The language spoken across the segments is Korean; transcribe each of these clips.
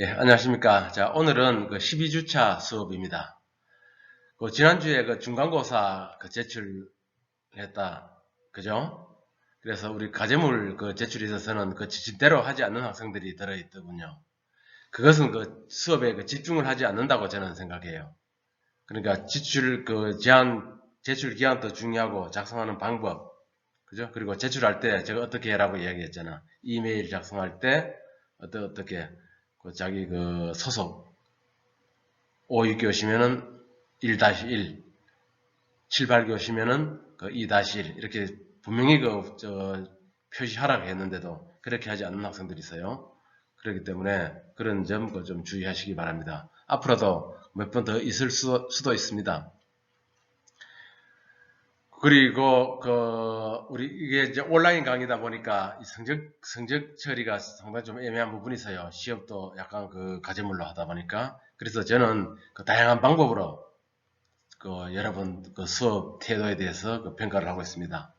예, 안녕하십니까. 자, 오늘은 그 12주차 수업입니다. 지난주에 그 중간고사 제출했다. 그죠? 그래서 우리 과제물 제출에 있어서는 그 지침대로 하지 않는 학생들이 들어있더군요. 그것은 그 수업에 집중을 하지 않는다고 저는 생각해요. 그러니까 제출 기한도 중요하고 작성하는 방법. 그죠? 그리고 제출할 때 제가 어떻게 해라고 이야기했잖아. 이메일 작성할 때 어떻게 자기 소속 5, 6개 오시면은 1-1, 7, 8개 오시면은 2-1 이렇게 분명히 표시하라고 했는데도 그렇게 하지 않는 학생들이 있어요. 그렇기 때문에 그런 점 좀 주의하시기 바랍니다. 앞으로도 몇 번 더 있을 수도 있습니다. 그리고 우리 이게 이제 온라인 강의다 보니까 성적 처리가 상당히 좀 애매한 부분이 있어요. 시험도 약간 과제물로 하다 보니까. 그래서 저는 다양한 방법으로 여러분 수업 태도에 대해서 평가를 하고 있습니다.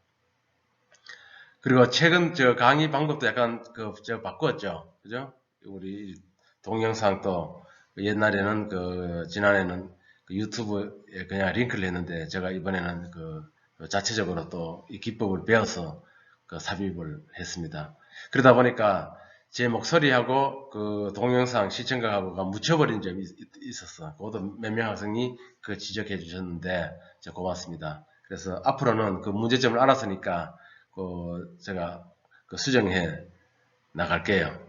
그리고 최근 강의 방법도 약간 바꿨죠. 그죠? 우리 동영상 또 옛날에는 지난해는 유튜브에 그냥 링크를 했는데 제가 이번에는 자체적으로 또 이 기법을 배워서 삽입을 했습니다. 그러다 보니까 제 목소리하고 동영상 시청각하고가 묻혀버린 점이 있었어. 그것도 몇 명 학생이 지적해 주셨는데 고맙습니다. 그래서 앞으로는 문제점을 알았으니까 제가 수정해 나갈게요.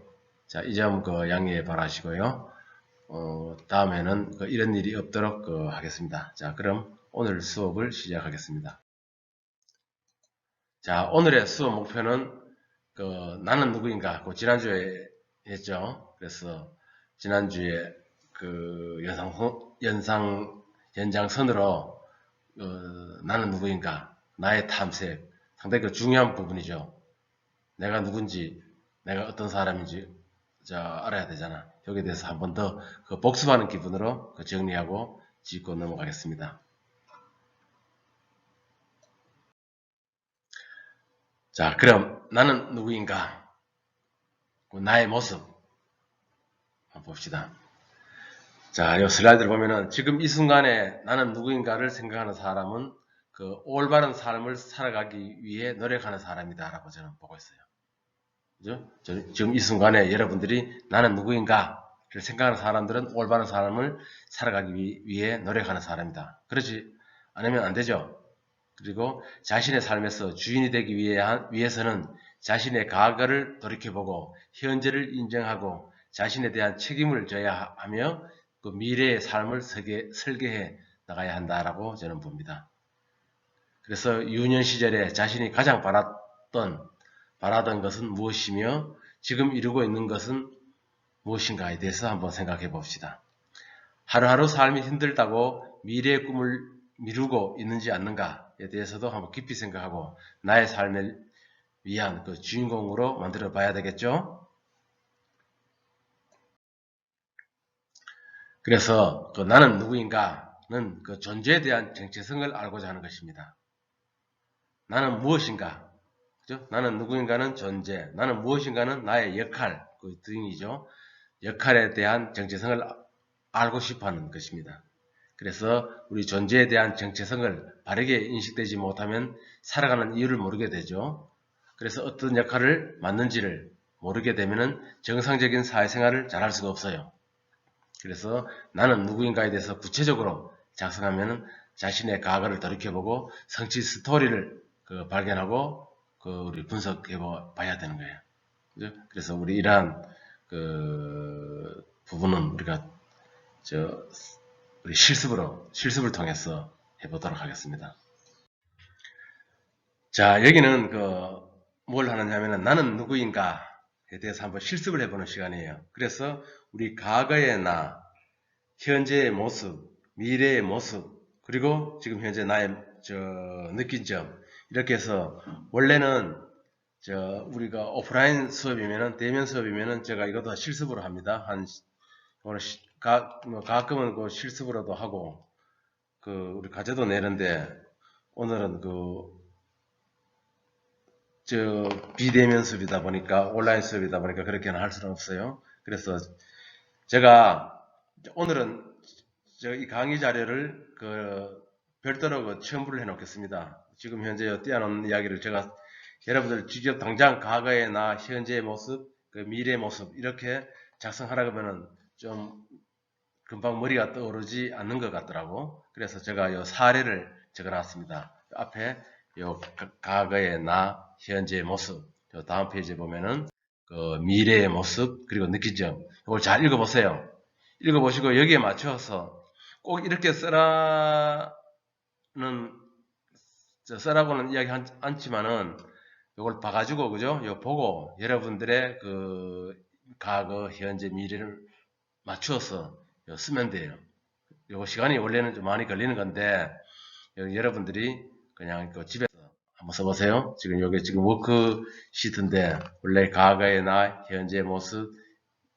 자, 이 점 양해 바라시고요. 다음에는 이런 일이 없도록 하겠습니다. 자, 그럼 오늘 수업을 시작하겠습니다. 자, 오늘의 수업 목표는 나는 누구인가? 지난주에 했죠. 그래서 지난주에 연장선으로 나는 누구인가? 나의 탐색. 상당히 중요한 부분이죠. 내가 누군지, 내가 어떤 사람인지 알아야 되잖아. 여기에 대해서 한 번 더 복습하는 기분으로 정리하고 짚고 넘어가겠습니다. 자, 그럼 나는 누구인가? 나의 모습 한번 봅시다. 자, 이 슬라이드를 보면은 지금 이 순간에 나는 누구인가를 생각하는 사람은 올바른 삶을 살아가기 위해 노력하는 사람이다라고 저는 보고 있어요. 그죠? 지금 이 순간에 여러분들이 나는 누구인가를 생각하는 사람들은 올바른 삶을 살아가기 위해 노력하는 사람이다. 그렇지 않으면 안 되죠. 그리고 자신의 삶에서 주인이 되기 위해서는 자신의 과거를 돌이켜보고 현재를 인정하고 자신에 대한 책임을 져야 하며 미래의 삶을 설계해 나가야 한다라고 저는 봅니다. 그래서 유년 시절에 자신이 가장 바라던 것은 무엇이며 지금 이루고 있는 것은 무엇인가에 대해서 한번 생각해 봅시다. 하루하루 삶이 힘들다고 미래의 꿈을 미루고 있는지 않는가에 대해서도 한번 깊이 생각하고 나의 삶을 위한 주인공으로 만들어 봐야 되겠죠? 그래서 나는 누구인가는 존재에 대한 정체성을 알고자 하는 것입니다. 나는 무엇인가? 그죠? 나는 누구인가는 존재, 나는 무엇인가는 나의 역할, 등이죠. 역할에 대한 정체성을 알고 싶어 하는 것입니다. 그래서 우리 존재에 대한 정체성을 바르게 인식되지 못하면 살아가는 이유를 모르게 되죠. 그래서 어떤 역할을 맡는지를 모르게 되면 정상적인 사회생활을 잘할 수가 없어요. 그래서 나는 누구인가에 대해서 구체적으로 작성하면 자신의 과거를 돌이켜보고 성취 스토리를 발견하고 우리 분석해 봐야 되는 거예요. 그죠? 그래서 우리 이러한 부분은 우리가 우리 실습을 통해서 해보도록 하겠습니다. 자, 여기는 뭘 하느냐면은 나는 누구인가에 대해서 한번 실습을 해보는 시간이에요. 그래서 우리 과거의 나, 현재의 모습, 미래의 모습, 그리고 지금 현재 나의 느낀 점, 이렇게 해서 원래는 우리가 오프라인 수업이면은 대면 수업이면은 제가 이것도 실습으로 합니다. 오늘 가끔은 실습으로도 하고 우리 과제도 내는데 오늘은 비대면 수업이다 보니까 온라인 수업이다 보니까 그렇게는 할 수는 없어요. 그래서 제가 오늘은 이 강의 자료를 별도로 첨부를 해 놓겠습니다. 지금 현재 띄워놓은 이야기를 제가 여러분들 직접 당장 과거의 나, 현재의 모습, 미래의 모습 이렇게 작성하라 그러면은 좀 금방 머리가 떠오르지 않는 것 같더라고. 그래서 제가 이 사례를 적어놨습니다. 앞에 과거의 나, 현재의 모습, 다음 페이지에 보면은 미래의 모습 그리고 느낀 점 이걸 잘 읽어보세요. 읽어보시고 여기에 맞춰서 꼭 이렇게 쓰라고는 이야기 않지만은 이걸 봐가지고 그죠? 이거 보고 여러분들의 과거, 현재, 미래를 맞추어서 쓰면 돼요. 요거 시간이 원래는 좀 많이 걸리는 건데 여러분들이 그냥 집에서 한번 써보세요. 지금 요게 지금 워크시트인데 원래 과거의 나, 현재의 모습,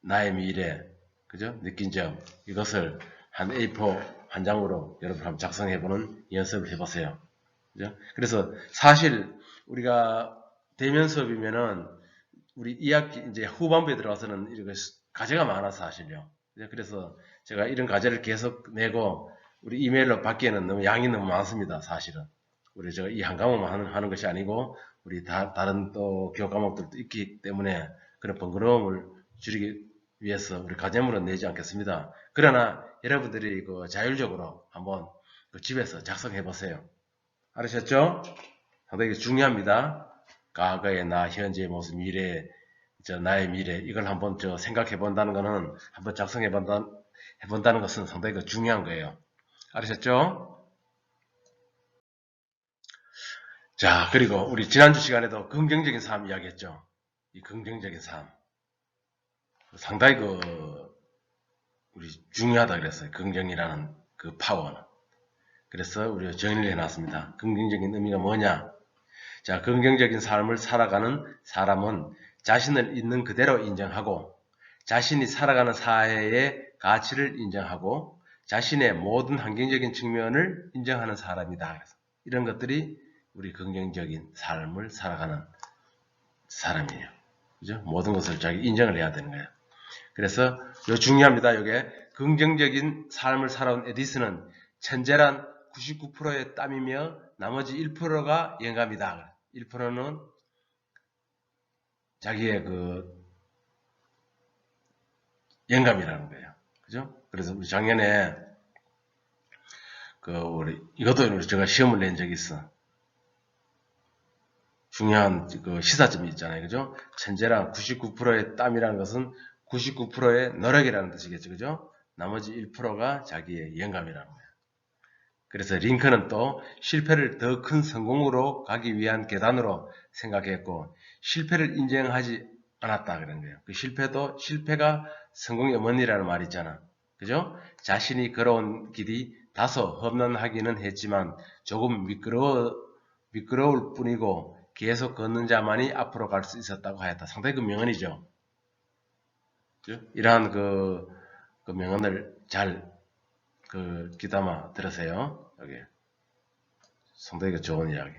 나의 미래, 그죠? 느낀 점 이것을 한 A4 한 장으로 여러분 한번 작성해보는 연습을 해보세요. 그죠? 그래서 사실 우리가 대면 수업이면은 우리 2학기 이제 후반부에 들어가서는 이렇게 과제가 많아서 사실요. 그래서 제가 이런 과제를 계속 내고 우리 이메일로 받기에는 너무 양이 너무 많습니다. 사실은. 우리 제가 이 한 과목만 하는 것이 아니고 우리 다른 또 교육 과목들도 있기 때문에 그런 번거로움을 줄이기 위해서 우리 과제물은 내지 않겠습니다. 그러나 여러분들이 자율적으로 한번 집에서 작성해 보세요. 알으셨죠? 상당히 중요합니다. 과거의 나, 현재의 모습, 미래, 나의 미래, 이걸 한번 생각해 본다는 것은, 한번 작성해 본다는 것은 상당히 중요한 거예요. 알으셨죠? 자, 그리고 우리 지난주 시간에도 긍정적인 삶 이야기했죠? 이 긍정적인 삶. 상당히 우리 중요하다 그랬어요. 긍정이라는 그 파워는. 그래서 우리가 정리를 해놨습니다. 긍정적인 의미가 뭐냐? 자, 긍정적인 삶을 살아가는 사람은 자신을 있는 그대로 인정하고 자신이 살아가는 사회의 가치를 인정하고 자신의 모든 환경적인 측면을 인정하는 사람이다. 그래서 이런 것들이 우리 긍정적인 삶을 살아가는 사람이에요. 그죠? 모든 것을 자기 인정을 해야 되는 거예요. 그래서 요 중요합니다. 요게 긍정적인 삶을 살아온 에디슨은 천재란 99%의 땀이며 나머지 1%가 영감이다. 1%는 자기의 영감이라는 거예요. 그죠? 그래서 우리 작년에 우리 이것도 제가 시험을 낸 적이 있어. 중요한 시사점이 있잖아요. 그죠? 천재란 99%의 땀이라는 것은 99%의 노력이라는 뜻이겠죠. 그죠? 나머지 1%가 자기의 영감이라는 거예요. 그래서 링컨은 또 실패를 더 큰 성공으로 가기 위한 계단으로 생각했고 실패를 인정하지 않았다 그런 거예요. 그 실패가 성공의 어머니라는 말이 있잖아. 그죠? 자신이 걸어온 길이 다소 험난하기는 했지만 조금 미끄러울 뿐이고 계속 걷는 자만이 앞으로 갈 수 있었다고 하였다. 상당히 그 명언이죠. 그죠? 이러한 그 명언을 잘 귀담아 들으세요. 여기 상당히 좋은 이야기.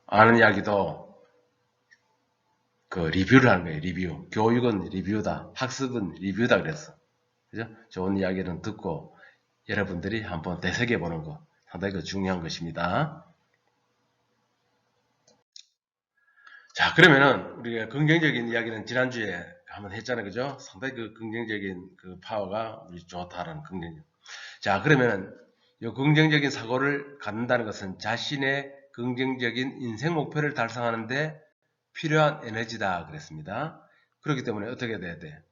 아는 이야기도 리뷰를 하는 거예요. 리뷰. 교육은 리뷰다. 학습은 리뷰다 그랬어. 그죠? 좋은 이야기는 듣고 여러분들이 한번 되새겨 보는 거 상당히 중요한 것입니다. 자, 그러면은 우리가 긍정적인 이야기는 지난주에 한번 했잖아요. 그죠? 상당히 긍정적인 파워가 우리 좋다라는 긍정적. 자, 그러면은 이 긍정적인 사고를 갖는다는 것은 자신의 긍정적인 인생 목표를 달성하는데 필요한 에너지다 그랬습니다. 그렇기 때문에 어떻게 돼야 돼?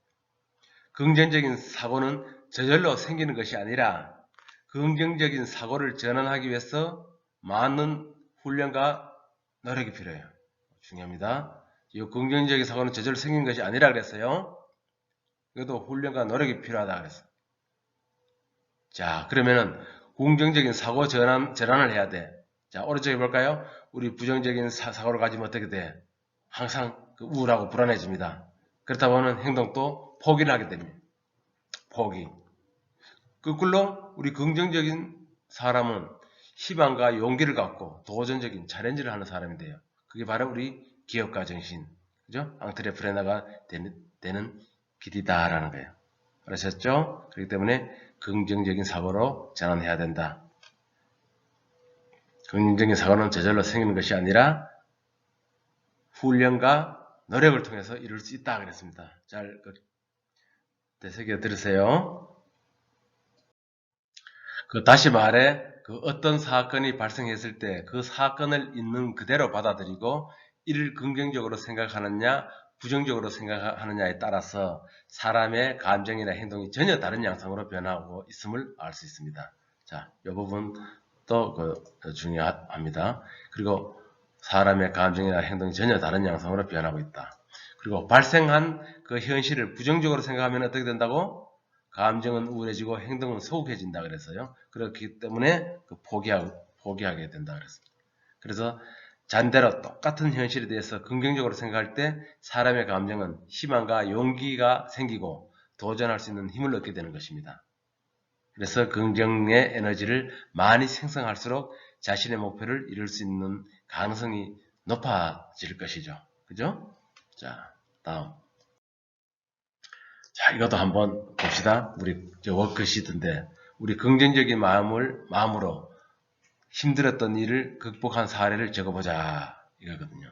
긍정적인 사고는 저절로 생기는 것이 아니라 긍정적인 사고를 전환하기 위해서 많은 훈련과 노력이 필요해요. 중요합니다. 이 긍정적인 사고는 저절로 생기는 것이 아니라 그랬어요. 이것도 훈련과 노력이 필요하다 그랬어요. 자, 그러면은 긍정적인 사고 전환을 해야 돼. 자, 오른쪽에 볼까요? 우리 부정적인 사고를 가지면 어떻게 돼? 항상 우울하고 불안해집니다. 그렇다 보면 행동도 포기를 하게 됩니다. 포기. 거꾸로 우리 긍정적인 사람은 희망과 용기를 갖고 도전적인 챌린지를 하는 사람이 돼요. 그게 바로 우리 기업가 정신, 그죠? 앙트레프레너가 되는 길이다라는 거예요. 알으셨죠? 그렇기 때문에 긍정적인 사고로 전환해야 된다. 긍정적인 사고는 저절로 생기는 것이 아니라 훈련과 노력을 통해서 이룰 수 있다 그랬습니다. 잘 되새겨 들으세요. 다시 말해 어떤 사건이 발생했을 때 그 사건을 있는 그대로 받아들이고 이를 긍정적으로 생각하느냐 부정적으로 생각하느냐에 따라서 사람의 감정이나 행동이 전혀 다른 양상으로 변하고 있음을 알 수 있습니다. 자, 이 부분도 중요합니다. 그리고 사람의 감정이나 행동이 전혀 다른 양상으로 변하고 있다. 그리고 발생한 그 현실을 부정적으로 생각하면 어떻게 된다고? 감정은 우울해지고 행동은 소극해진다 그래서요. 그렇기 때문에 포기하게 된다 그랬습니다. 그래서 잔대로 똑같은 현실에 대해서 긍정적으로 생각할 때 사람의 감정은 희망과 용기가 생기고 도전할 수 있는 힘을 얻게 되는 것입니다. 그래서 긍정의 에너지를 많이 생성할수록 자신의 목표를 이룰 수 있는 가능성이 높아질 것이죠. 그죠? 자, 다음. 자, 이것도 한번 봅시다. 우리 워크시트인데, 우리 긍정적인 마음으로 힘들었던 일을 극복한 사례를 적어보자. 이거거든요.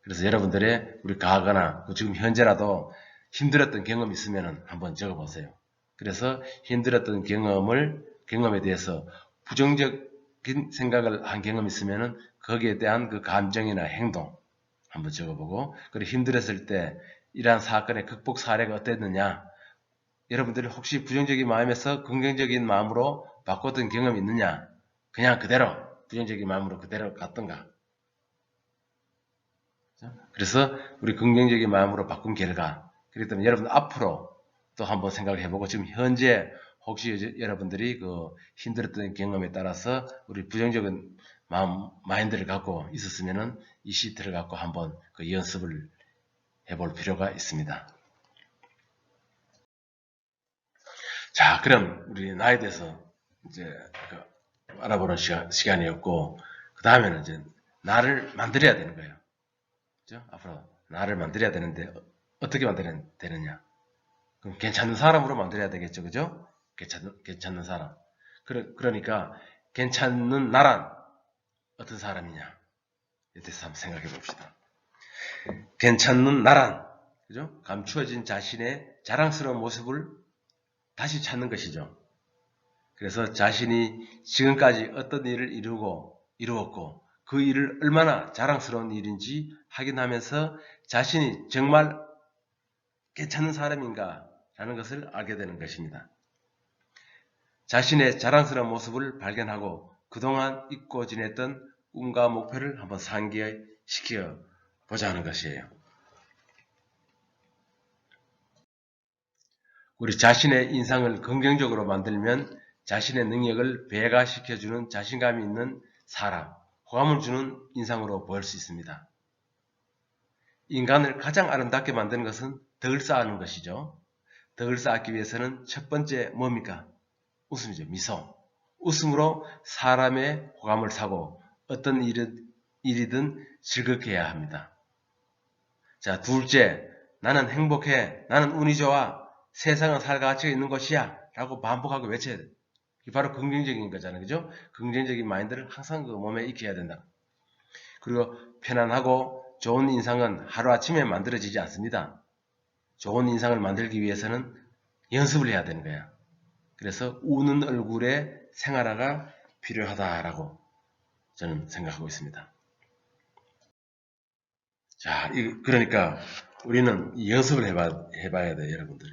그래서 여러분들의 우리 과거나 지금 현재라도 힘들었던 경험이 있으면 한번 적어보세요. 그래서 힘들었던 경험에 대해서 부정적인 생각을 한 경험이 있으면 거기에 대한 그 감정이나 행동 한번 적어보고, 그리고 힘들었을 때 이러한 사건의 극복 사례가 어땠느냐, 여러분들이 혹시 부정적인 마음에서 긍정적인 마음으로 바꿨던 경험이 있느냐, 그냥 그대로 부정적인 마음으로 그대로 갔던가. 그래서 우리 긍정적인 마음으로 바꾼 결과, 그렇기 때문에 여러분 앞으로 또 한번 생각을 해보고, 지금 현재 혹시 여러분들이 힘들었던 경험에 따라서 우리 부정적인 마인드를 갖고 있었으면은 이 시트를 갖고 한번 연습을 해볼 필요가 있습니다. 자, 그럼 우리 나에 대해서 이제 알아보는 시간이었고, 그 다음에는 이제 나를 만들어야 되는 거예요. 그죠? 앞으로 나를 만들어야 되는데 어떻게 만들어야 되느냐? 그럼 괜찮은 사람으로 만들어야 되겠죠, 그죠? 괜찮은 사람. 그러니까 괜찮은 나란 어떤 사람이냐? 에 대해서 한번 생각해 봅시다. 괜찮은 나란, 그죠? 감추어진 자신의 자랑스러운 모습을 다시 찾는 것이죠. 그래서 자신이 지금까지 어떤 일을 이루었고 그 일을 얼마나 자랑스러운 일인지 확인하면서 자신이 정말 괜찮은 사람인가 라는 것을 알게 되는 것입니다. 자신의 자랑스러운 모습을 발견하고 그동안 잊고 지냈던 꿈과 목표를 한번 상기시켜 보자는 것이에요. 우리 자신의 인상을 긍정적으로 만들면 자신의 능력을 배가시켜주는 자신감이 있는 사람, 호감을 주는 인상으로 보일 수 있습니다. 인간을 가장 아름답게 만드는 것은 덕을 쌓는 것이죠. 덕을 쌓기 위해서는 첫 번째 뭡니까? 웃음이죠. 미소. 웃음으로 사람의 호감을 사고 어떤 일이든 즐겁게 해야 합니다. 자, 둘째, 나는 행복해. 나는 운이 좋아. 세상은 살 가치가 있는 것이야. 라고 반복하고 외쳐야 돼. 이게 바로 긍정적인 거잖아요. 그죠? 긍정적인 마인드를 항상 몸에 익혀야 된다. 그리고 편안하고 좋은 인상은 하루아침에 만들어지지 않습니다. 좋은 인상을 만들기 위해서는 연습을 해야 되는 거야. 그래서 우는 얼굴의 생활화가 필요하다라고 저는 생각하고 있습니다. 자, 그러니까 우리는 연습을 해봐야 돼요, 여러분들이.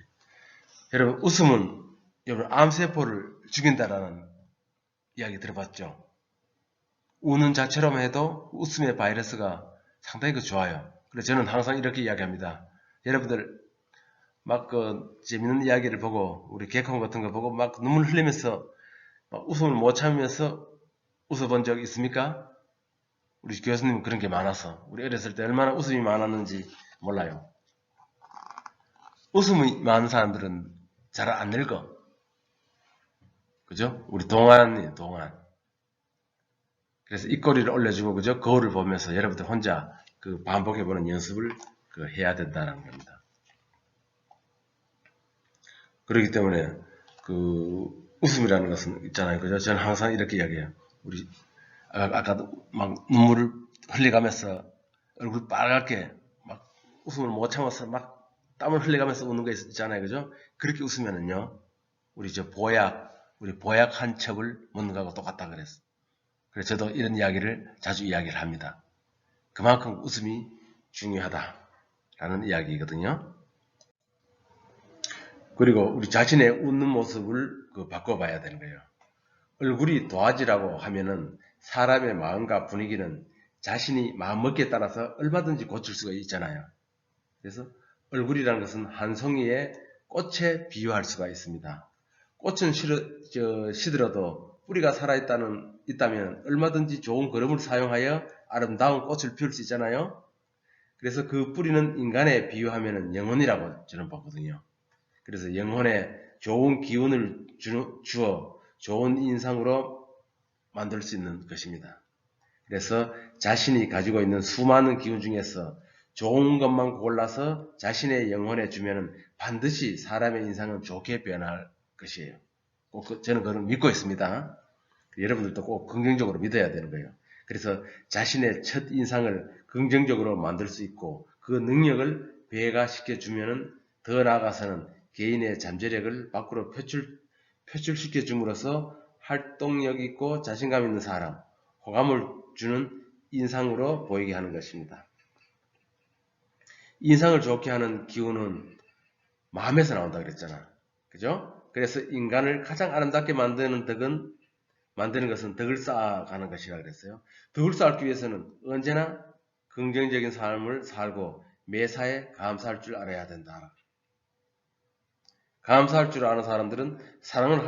여러분, 웃음은 여러분 암세포를 죽인다라는 이야기 들어봤죠? 우는 자체로만 해도 웃음의 바이러스가 상당히 좋아요. 그래서 저는 항상 이렇게 이야기합니다. 여러분들 막 재밌는 이야기를 보고 우리 개콘 같은 거 보고 막 눈물 흘리면서 막 웃음을 못 참으면서 웃어본 적 있습니까? 우리 교수님 그런 게 많아서 우리 어렸을 때 얼마나 웃음이 많았는지 몰라요. 웃음이 많은 사람들은 잘 안 늙어. 그죠? 우리 동안. 그래서 입꼬리를 올려주고, 그죠? 거울을 보면서 여러분들 혼자 반복해보는 연습을 해야 된다는 겁니다. 그렇기 때문에 그 웃음이라는 것은 있잖아요. 그죠? 저는 항상 이렇게 이야기해요. 우리 아까도 막 눈물을 흘려가면서 얼굴 빨갛게 막 웃음을 못 참아서 막 땀을 흘려가면서 웃는 거 있잖아요. 그죠? 그렇게 웃으면은요. 우리 보약 한 첩을 먹는 거하고 똑같다 그랬어. 그래서 저도 이런 이야기를 자주 이야기를 합니다. 그만큼 웃음이 중요하다라는 이야기거든요. 그리고 우리 자신의 웃는 모습을 바꿔봐야 되는 거예요. 얼굴이 도화지라고 하면은 사람의 마음과 분위기는 자신이 마음먹기에 따라서 얼마든지 고칠 수가 있잖아요. 그래서 얼굴이라는 것은 한 송이의 꽃에 비유할 수가 있습니다. 꽃은 시들어도 뿌리가 있다면 얼마든지 좋은 거름을 사용하여 아름다운 꽃을 피울 수 있잖아요. 그래서 그 뿌리는 인간에 비유하면 영혼이라고 저는 보거든요. 그래서 영혼에 좋은 기운을 주어 좋은 인상으로 만들 수 있는 것입니다. 그래서 자신이 가지고 있는 수많은 기운 중에서 좋은 것만 골라서 자신의 영혼에 주면 반드시 사람의 인상은 좋게 변할 것이에요. 저는 그걸 믿고 있습니다. 여러분들도 꼭 긍정적으로 믿어야 되는 거예요. 그래서 자신의 첫 인상을 긍정적으로 만들 수 있고 그 능력을 배가시켜 주면 더 나아가서는 개인의 잠재력을 밖으로 표출시켜 줌으로써 활동력 있고 자신감 있는 사람, 호감을 주는 인상으로 보이게 하는 것입니다. 인상을 좋게 하는 기운은 마음에서 나온다 그랬잖아. 그죠? 그래서 인간을 가장 아름답게 만드는 것은 덕을 쌓아가는 것이라 그랬어요. 덕을 쌓기 위해서는 언제나 긍정적인 삶을 살고 매사에 감사할 줄 알아야 된다. 감사할 줄 아는 사람들은 사랑을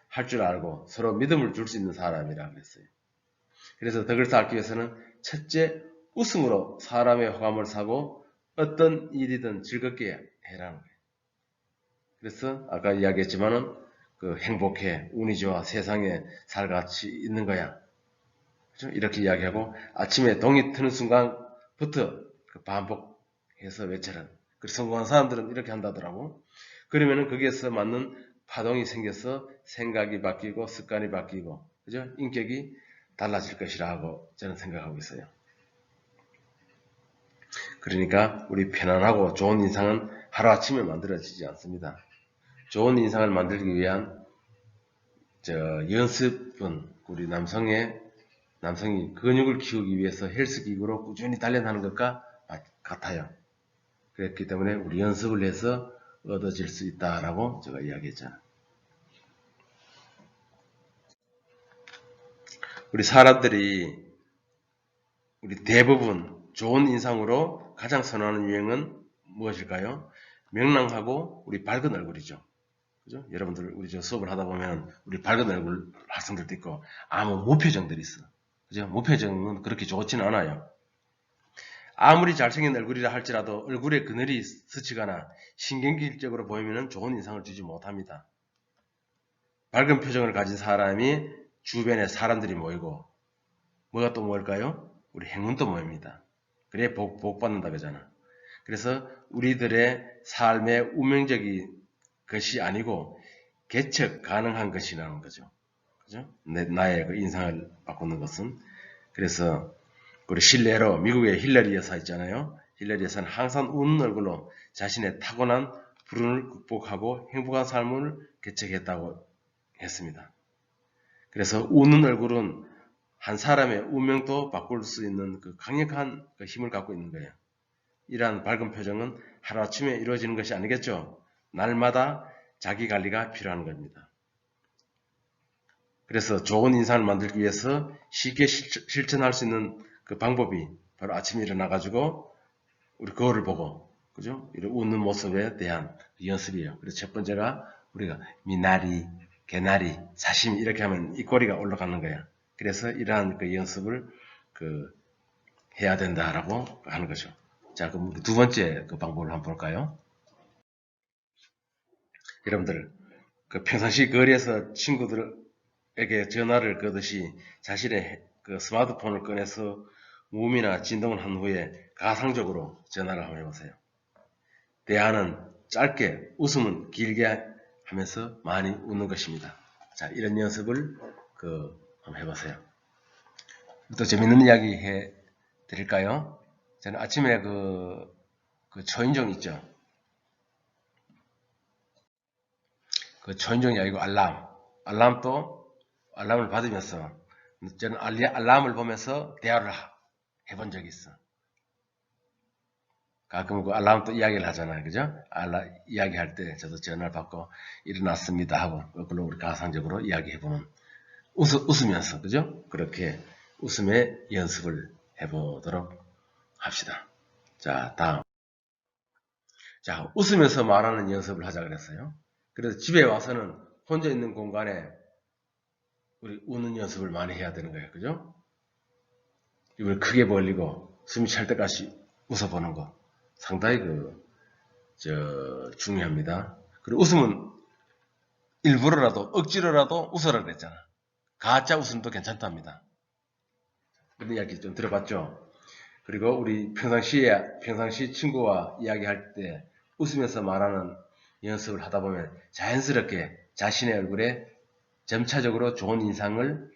할 줄 알고 서로 믿음을 줄 수 있는 사람이라 그랬어요. 그래서 덕을 쌓기 위해서는 첫째, 웃음으로 사람의 호감을 사고 어떤 일이든 즐겁게 해라는 거예요. 그래서 아까 이야기했지만은 행복해, 운이 좋아, 세상에 살같이 있는 거야. 그렇죠? 이렇게 이야기하고 아침에 동이 트는 순간부터 반복해서 외쳐라. 성공한 사람들은 이렇게 한다더라고. 그러면은 거기에서 맞는 파동이 생겨서 생각이 바뀌고 습관이 바뀌고, 그죠? 인격이 달라질 것이라 하고 저는 생각하고 있어요. 그러니까 우리 편안하고 좋은 인상은 하루아침에 만들어지지 않습니다. 좋은 인상을 만들기 위한 연습은 우리 남성이 근육을 키우기 위해서 헬스기구로 꾸준히 단련하는 것과 같아요. 그렇기 때문에 우리 연습을 해서 얻어질 수 있다라고 제가 이야기했잖아요. 우리 대부분 좋은 인상으로 가장 선호하는 유형은 무엇일까요? 명랑하고 우리 밝은 얼굴이죠. 그죠? 여러분들 우리 수업을 하다 보면 우리 밝은 얼굴 학생들도 있고 아무 무표정들이 있어. 그죠? 무표정은 그렇게 좋지는 않아요. 아무리 잘생긴 얼굴이라 할지라도 얼굴에 그늘이 스치거나 신경질적으로 보이면 좋은 인상을 주지 못합니다. 밝은 표정을 가진 사람이 주변에 사람들이 모이고 뭐가 또 모일까요? 우리 행운도 모입니다. 그래 복 받는다 그러잖아. 그래서 우리들의 삶의 운명적인 것이 아니고 개척 가능한 것이라는 거죠. 그죠? 나의 인상을 바꾸는 것은. 그래서 우리 실례로 미국의 힐러리 여사 있잖아요. 힐러리 여사는 항상 웃는 얼굴로 자신의 타고난 불운을 극복하고 행복한 삶을 개척했다고 했습니다. 그래서 웃는 얼굴은 한 사람의 운명도 바꿀 수 있는 강력한 힘을 갖고 있는 거예요. 이러한 밝은 표정은 하루아침에 이루어지는 것이 아니겠죠. 날마다 자기 관리가 필요한 겁니다. 그래서 좋은 인상을 만들기 위해서 쉽게 실천할 수 있는 방법이 바로 아침에 일어나가지고 우리 거울을 보고, 그죠? 이런 웃는 모습에 대한 연습이에요. 그래서 첫 번째가 우리가 미나리, 개나리, 사시미 이렇게 하면 입꼬리가 올라가는 거야. 그래서 이러한 연습을 해야 된다라고 하는 거죠. 자, 그럼 두 번째 방법을 한번 볼까요? 여러분들, 평상시 거리에서 친구들에게 전화를 거듯이 자신의 스마트폰을 꺼내서 무음이나 진동을 한 후에 가상적으로 전화를 한번 해보세요. 대화는 짧게, 웃음은 길게 하면서 많이 웃는 것입니다. 자, 이런 연습을 한번 해보세요. 또 재밌는 이야기 해 드릴까요? 저는 아침에 그 초인종 있죠? 그 초인종이 아니고 알람을 받으면서 저는 알람을 보면서 대화를 해본 적이 있어. 가끔 그 알람 또 이야기를 하잖아요. 그죠? 이야기할 때 저도 전화를 받고 일어났습니다 하고 그걸로 우리 가상적으로 이야기해보는 웃으면서 그죠? 그렇게 웃음의 연습을 해보도록 합시다. 자, 다음. 자, 웃으면서 말하는 연습을 하자 그랬어요. 그래서 집에 와서는 혼자 있는 공간에 우리 웃는 연습을 많이 해야 되는 거예요. 그죠? 입을 크게 벌리고 숨이 찰 때까지 웃어보는 거. 상당히 중요합니다. 그리고 웃음은 일부러라도, 억지로라도 웃어라 그랬잖아. 가짜 웃음도 괜찮답니다. 그런 이야기 좀 들어봤죠? 그리고 우리 평상시 친구와 이야기할 때 웃으면서 말하는 연습을 하다 보면 자연스럽게 자신의 얼굴에 점차적으로 좋은 인상을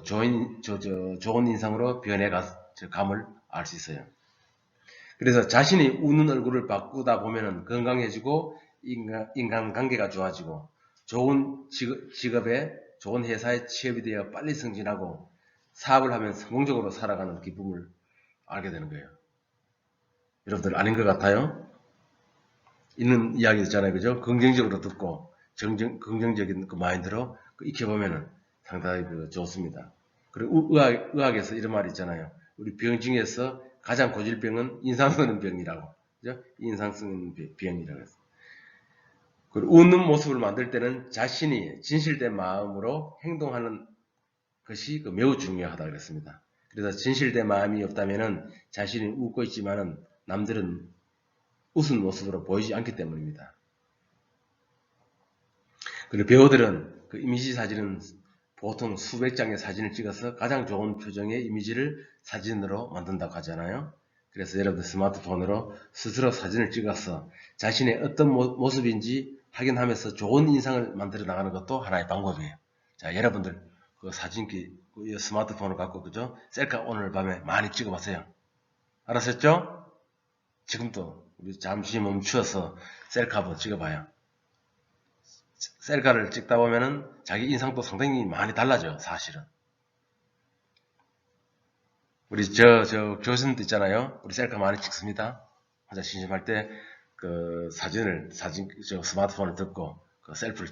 좋은 인상으로 감을 알 수 있어요. 그래서 자신이 웃는 얼굴을 바꾸다 보면 건강해지고 인간관계가 좋아지고 좋은 직업에 좋은 회사에 취업이 되어 빨리 승진하고 사업을 하면 성공적으로 살아가는 기쁨을 알게 되는 거예요. 여러분들 아닌 것 같아요? 있는 이야기 있잖아요. 그죠? 긍정적으로 듣고 긍정적인 그 마인드로 익혀보면 상당히 좋습니다. 그리고 의학에서 이런 말이 있잖아요. 우리 병 중에서 가장 고질 병은 인상 쓰는 병이라고. 그죠? 인상 쓰는 병이라고 해서. 그리고 웃는 모습을 만들 때는 자신이 진실된 마음으로 행동하는 것이 매우 중요하다 그랬습니다. 그래서 진실된 마음이 없다면은 자신이 웃고 있지만은 남들은 웃은 모습으로 보이지 않기 때문입니다. 그리고 배우들은 그 이미지 사진은 보통 수백 장의 사진을 찍어서 가장 좋은 표정의 이미지를 사진으로 만든다고 하잖아요. 그래서 여러분들 스마트폰으로 스스로 사진을 찍어서 자신의 어떤 모습인지 확인하면서 좋은 인상을 만들어 나가는 것도 하나의 방법이에요. 자, 여러분들 그 사진기, 그 스마트폰을 갖고 그죠? 셀카 오늘 밤에 많이 찍어보세요. 알았었죠? 지금도 우리 잠시 멈추어서 셀카 한번 찍어봐요. 셀카를 찍다 보면은 자기 인상도 상당히 많이 달라져요, 사실은. 우리 교수님도 있잖아요. 우리 셀카 많이 찍습니다. 혼자 심심할 때 스마트폰을 듣고 그 셀프를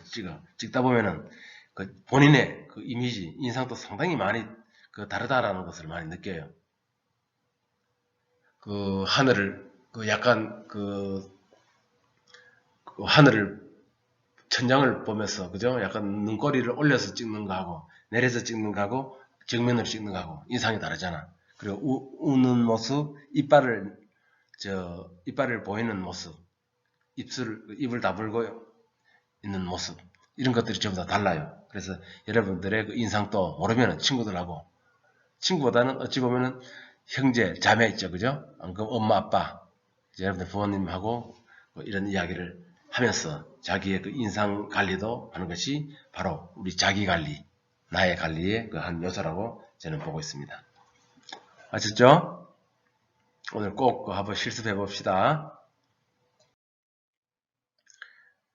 찍다 보면은 본인의 그 이미지, 인상도 상당히 많이 다르다라는 것을 많이 느껴요. 하늘을 하늘을 천장을 보면서 그죠? 약간 눈꼬리를 올려서 찍는 거하고 내려서 찍는 거하고 정면으로 찍는 거하고 인상이 다르잖아. 그리고 웃는 모습, 이빨을 보이는 모습, 입을 다물고 있는 모습 이런 것들이 전부 다 달라요. 그래서 여러분들의 그 인상도 모르면 친구보다는 어찌 보면은 형제, 자매 있죠, 그죠? 그럼 엄마, 아빠, 여러분들 부모님하고 이런 이야기를 하면서 자기의 그 인상 관리도 하는 것이 바로 우리 자기 관리, 나의 관리의 한 요소라고 저는 보고 있습니다. 아셨죠? 오늘 꼭 한번 실습해 봅시다.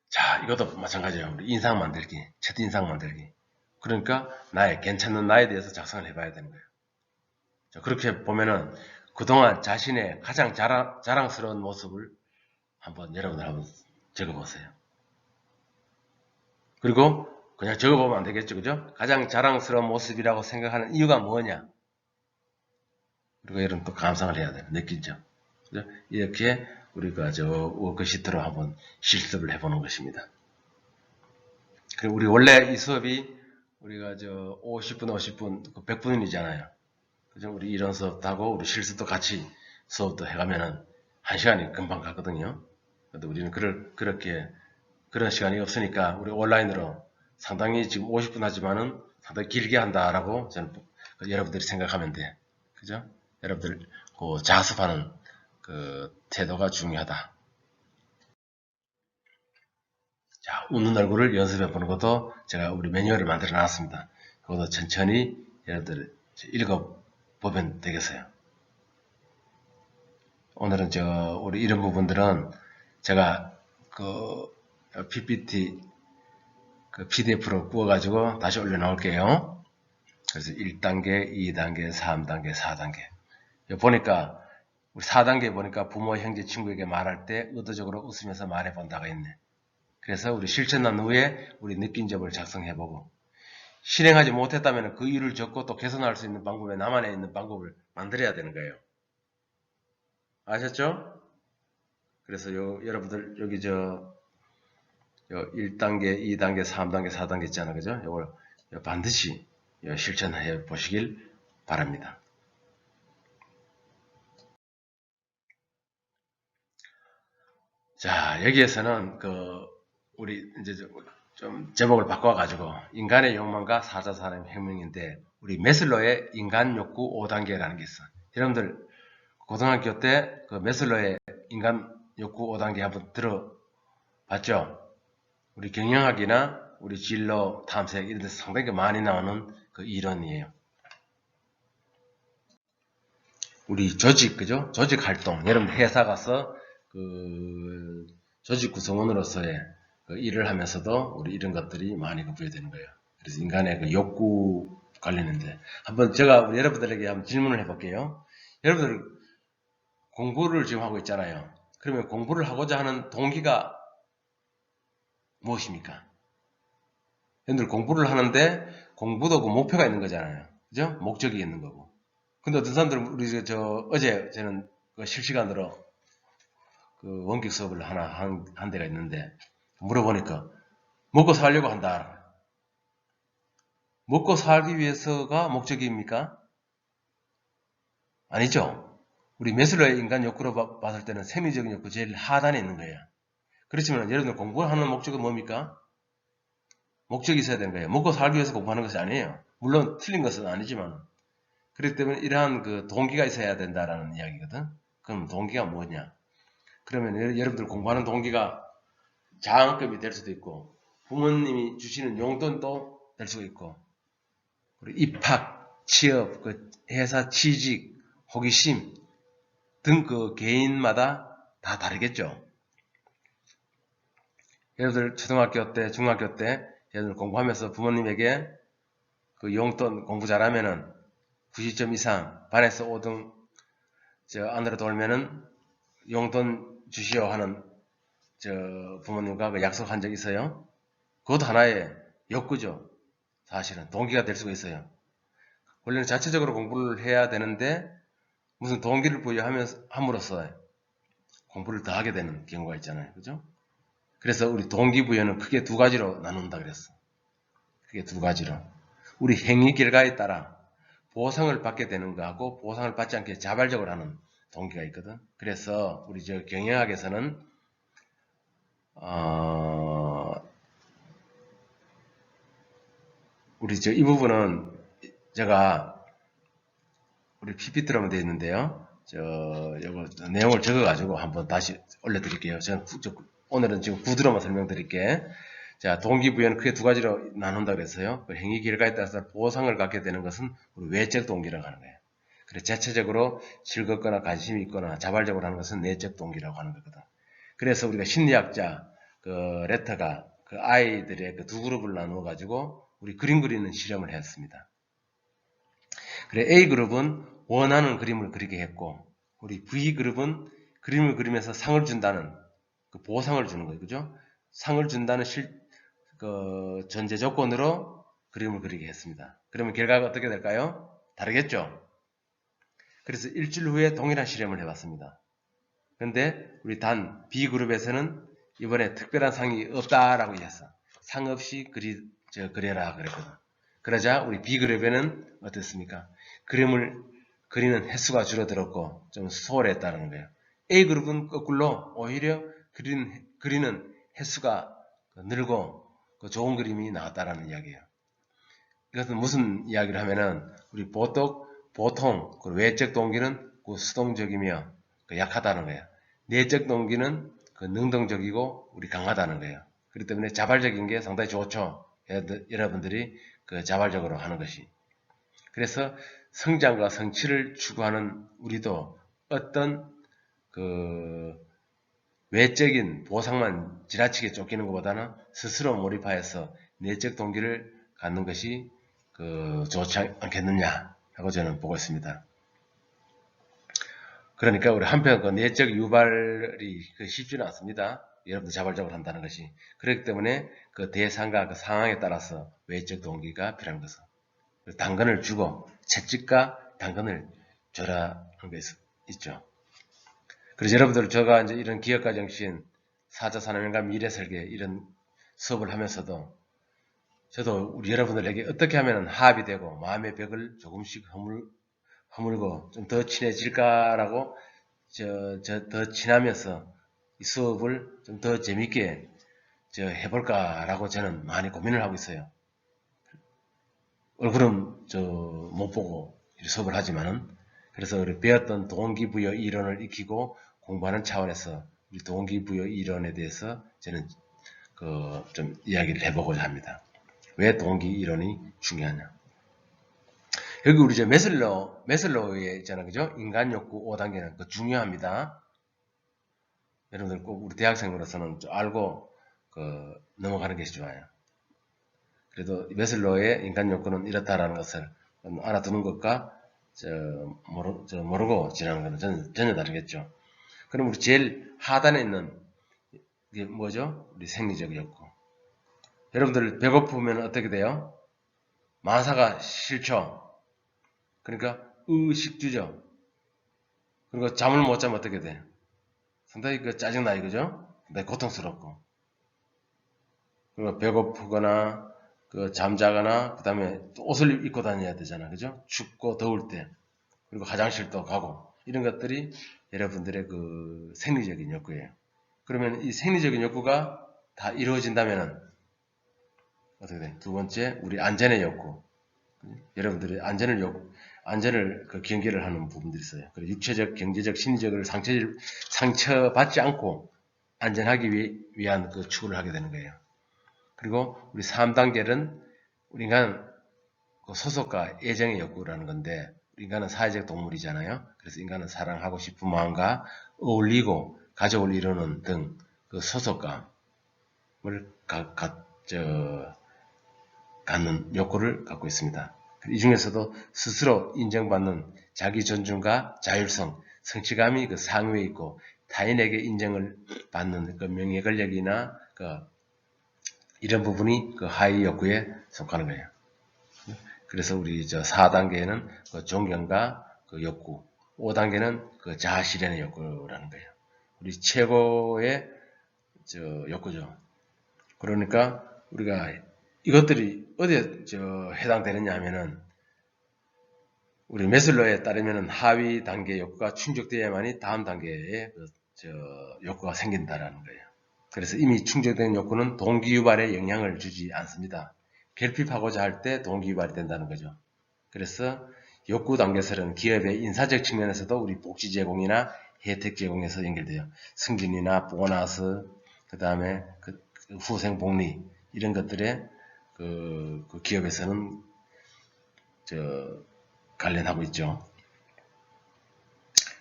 자, 이것도 마찬가지예요. 우리 인상 만들기, 첫 인상 만들기. 그러니까 괜찮은 나에 대해서 작성을 해봐야 되는 거예요. 자, 그렇게 보면은 그동안 자신의 가장 자랑스러운 모습을 여러분들 한번 적어보세요. 그리고 그냥 적어보면 안 되겠죠, 그죠? 가장 자랑스러운 모습이라고 생각하는 이유가 뭐냐? 그리고 여러분 또 감상을 해야 돼요. 느끼죠? 그죠? 이렇게 우리가 워크시트로 한번 실습을 해보는 것입니다. 그리고 우리 원래 이 수업이 우리가 50분, 50분, 100분이잖아요. 그죠? 우리 이런 수업도 하고 우리 실습도 같이 수업도 해가면은 1시간이 금방 가거든요. 근데 우리는 그런 시간이 없으니까 우리 온라인으로 상당히 지금 50분 하지만은 상당히 길게 한다라고 저는 여러분들이 생각하면 돼. 그죠? 여러분들 자습하는 태도가 중요하다. 자, 웃는 얼굴을 연습해 보는 것도 제가 우리 매뉴얼을 만들어 놨습니다. 그것도 천천히 여러분들 읽어보면 되겠어요. 오늘은 우리 이런 부분들은 제가 PPT PDF로 구워가지고 다시 올려놓을게요. 그래서 1단계, 2단계, 3단계, 4단계. 보니까 우리 4단계 보니까 부모, 형제, 친구에게 말할 때 의도적으로 웃으면서 말해본다가 있네. 그래서 우리 실천한 후에 우리 느낀 점을 작성해보고 실행하지 못했다면 그 이유를 적고 또 개선할 수 있는 방법에 나만에 있는 방법을 만들어야 되는 거예요. 아셨죠? 그래서 여러분들 여기 1단계, 2단계, 3단계, 4단계 있잖아요. 그죠? 이걸 반드시 실천해 보시길 바랍니다. 자, 여기에서는 우리 이제 좀 제목을 바꿔가지고 인간의 욕망과 사자사람의 혁명인데 우리 메슬로의 인간 욕구 5단계라는 게 있어. 여러분들 고등학교 때 그 메슬로의 인간 욕구 5단계 한번 들어봤죠? 우리 경영학이나 우리 진로 탐색 이런 데서 상당히 많이 나오는 그 이론이에요. 우리 조직, 그죠? 조직 활동. 여러분 회사 가서 그 조직 구성원으로서의 그 일을 하면서도 우리 이런 것들이 많이 부여되는 거예요. 그래서 인간의 그 욕구 관련인데 한번 제가 우리 여러분들에게 한번 질문을 해볼게요. 여러분들 공부를 지금 하고 있잖아요. 그러면 공부를 하고자 하는 동기가 무엇입니까? 여러분들 공부를 하는데 공부도 그 목표가 있는 거잖아요. 그죠? 목적이 있는 거고. 근데 어떤 사람들은 우리 어제 저는 그 실시간으로 그 원격 수업을 하나 한 데가 있는데 물어보니까 먹고 살려고 한다. 먹고 살기 위해서가 목적입니까? 아니죠. 우리 메슬로의 인간 욕구로 봤을 때는 생리적인 욕구 제일 하단에 있는 거예요. 그렇지만 여러분들 공부하는 목적은 뭡니까? 목적이 있어야 되는 거예요. 먹고 살기 위해서 공부하는 것이 아니에요. 물론 틀린 것은 아니지만 그렇기 때문에 이러한 그 동기가 있어야 된다라는 이야기거든. 그럼 동기가 뭐냐? 그러면 여러분들 공부하는 동기가 장학금이 될 수도 있고 부모님이 주시는 용돈도 될 수가 있고 그리고 입학, 취업, 그 회사 취직, 호기심 등 그 개인마다 다 다르겠죠. 여러분들 초등학교 때, 중학교 때 여러분들 공부하면서 부모님에게 그 용돈 공부 잘하면은 90점 이상 반에서 5등 안으로 돌면은 용돈 주시오 하는 부모님과 그 약속한 적 있어요? 그것도 하나의 욕구죠. 사실은 동기가 될 수가 있어요. 원래는 자체적으로 공부를 해야 되는데 무슨 동기를 부여함으로써 공부를 더 하게 되는 경우가 있잖아요. 그죠? 그래서 우리 동기부여는 크게 두 가지로 나눈다 그랬어. 크게 두 가지로. 우리 행위 결과에 따라 보상을 받게 되는 거하고 보상을 받지 않게 자발적으로 하는 동기가 있거든. 그래서 우리 경영학에서는 우리 이 부분은 제가 우리 PPT로 되어 있는데요. 요거 내용을 적어가지고 한번 다시 올려드릴게요. 오늘은 지금 구두로만 설명드릴게. 자, 동기부여는 크게 두 가지로 나눈다 그랬어요. 그 행위 결과에 따라서 보상을 갖게 되는 것은 우리 외적 동기라고 하는 거예요. 그래, 자체적으로 즐겁거나 관심이 있거나 자발적으로 하는 것은 내적 동기라고 하는 거거든. 그래서 우리가 심리학자 레터가 그 아이들의 그 두 그룹을 나누어 가지고 우리 그림 그리는 실험을 했습니다. 그래, A그룹은 원하는 그림을 그리게 했고 우리 B그룹은 그림을 그리면서 상을 준다는 그 보상을 주는 거예요. 그죠? 상을 준다는 그 전제 조건으로 그림을 그리게 했습니다. 그러면 결과가 어떻게 될까요? 다르겠죠? 그래서 일주일 후에 동일한 실험을 해봤습니다. 그런데 우리 단 B그룹에서는 이번에 특별한 상이 없다라고 했어. 상 없이 그려라 그랬거든. 그러자 우리 B그룹에는 어땠습니까? 그림을 그리는 횟수가 줄어들었고 좀 소홀했다는 거예요. A그룹은 거꾸로 오히려 그리는 횟수가 늘고 좋은 그림이 나왔다라는 이야기예요. 이것은 무슨 이야기를 하면은 우리 보통 외적 동기는 수동적이며 약하다는 거예요. 내적 동기는 능동적이고 우리 강하다는 거예요. 그렇기 때문에 자발적인 게 상당히 좋죠. 여러분들이 그 자발적으로 하는 것이. 그래서 성장과 성취를 추구하는 우리도 어떤 그 외적인 보상만 지나치게 쫓기는 것보다는 스스로 몰입하여서 내적 동기를 갖는 것이 좋지 않겠느냐 하고 저는 보고 있습니다. 그러니까 우리 한편 그 내적 유발이 쉽지는 않습니다. 여러분들 자발적으로 한다는 것이. 그렇기 때문에 그 대상과 그 상황에 따라서 외적 동기가 필요한 것은. 당근을 주고 채찍과 당근을 줘라 하는 게 있죠. 그래서 여러분들 제가 이제 이런 기업가 정신, 사자산업연과 미래설계 이런 수업을 하면서도 저도 우리 여러분들에게 어떻게 하면 합이 되고 마음의 벽을 조금씩 허물고 좀 더 친해질까라고 더 친하면서 이 수업을 좀 더 재밌게 해볼까라고 저는 많이 고민을 하고 있어요. 얼굴은 못 보고 수업을 하지만은 그래서 우리 배웠던 동기부여 이론을 익히고 공부하는 차원에서 이 동기부여 이론에 대해서 저는 좀 이야기를 해보고자 합니다. 왜 동기 이론이 중요하냐? 여기 우리 메슬로우에 있잖아요, 그죠? 인간 욕구 5단계는 중요합니다. 여러분들 꼭 우리 대학생으로서는 좀 알고 넘어가는 것이 좋아요. 그래도 메슬로우의 인간 욕구는 이렇다라는 것을 알아두는 것과 모르고 지나는 것은 전혀 다르겠죠. 그럼 우리 제일 하단에 있는 이게 뭐죠? 우리 생리적 욕구. 여러분들 배고프면 어떻게 돼요? 만사가 싫죠. 그러니까 의식주죠. 그리고 잠을 못 자면 어떻게 돼? 상당히 짜증나 이거죠? 상당히 고통스럽고. 그리고 배고프거나 잠자거나 그다음에 또 옷을 입고 다녀야 되잖아. 그죠? 춥고 더울 때. 그리고 화장실도 가고 이런 것들이 여러분들의 생리적인 욕구예요. 그러면 이 생리적인 욕구가 다 이루어진다면은 어떻게 돼? 두 번째, 우리 안전의 욕구. 여러분들이 안전을 경계를 하는 부분들이 있어요. 그리고 육체적, 경제적, 심리적으로 상처받지 않고 안전하기 위한 추구를 하게 되는 거예요. 그리고 우리 3단계는 우리 인간 소속과 애정의 욕구라는 건데 인간은 사회적 동물이잖아요. 그래서 인간은 사랑하고 싶은 마음과 어울리고 가족을 이루는 등 소속감을 갖는 욕구를 갖고 있습니다. 이 중에서도 스스로 인정받는 자기 존중과 자율성, 성취감이 상위에 있고 타인에게 인정을 받는 명예 권력이나 이런 부분이 하위 욕구에 속하는 거예요. 그래서 우리 4단계에는 존경과 욕구, 5단계는 자아 실현의 욕구라는 거예요. 우리 최고의 욕구죠. 그러니까 우리가 이것들이 어디에 해당되느냐 하면은 우리 메슬로에 따르면은 하위 단계 욕구가 충족되어야만이 다음 단계에 욕구가 생긴다라는 거예요. 그래서 이미 충족된 욕구는 동기유발에 영향을 주지 않습니다. 결핍하고자 할 때 동기유발이 된다는 거죠. 그래서 욕구 단계설은 기업의 인사적 측면에서도 우리 복지 제공이나 혜택 제공에서 연결돼요. 승진이나 보너스, 그 다음에 후생 복리 이런 것들에 기업에서는 관련하고 있죠.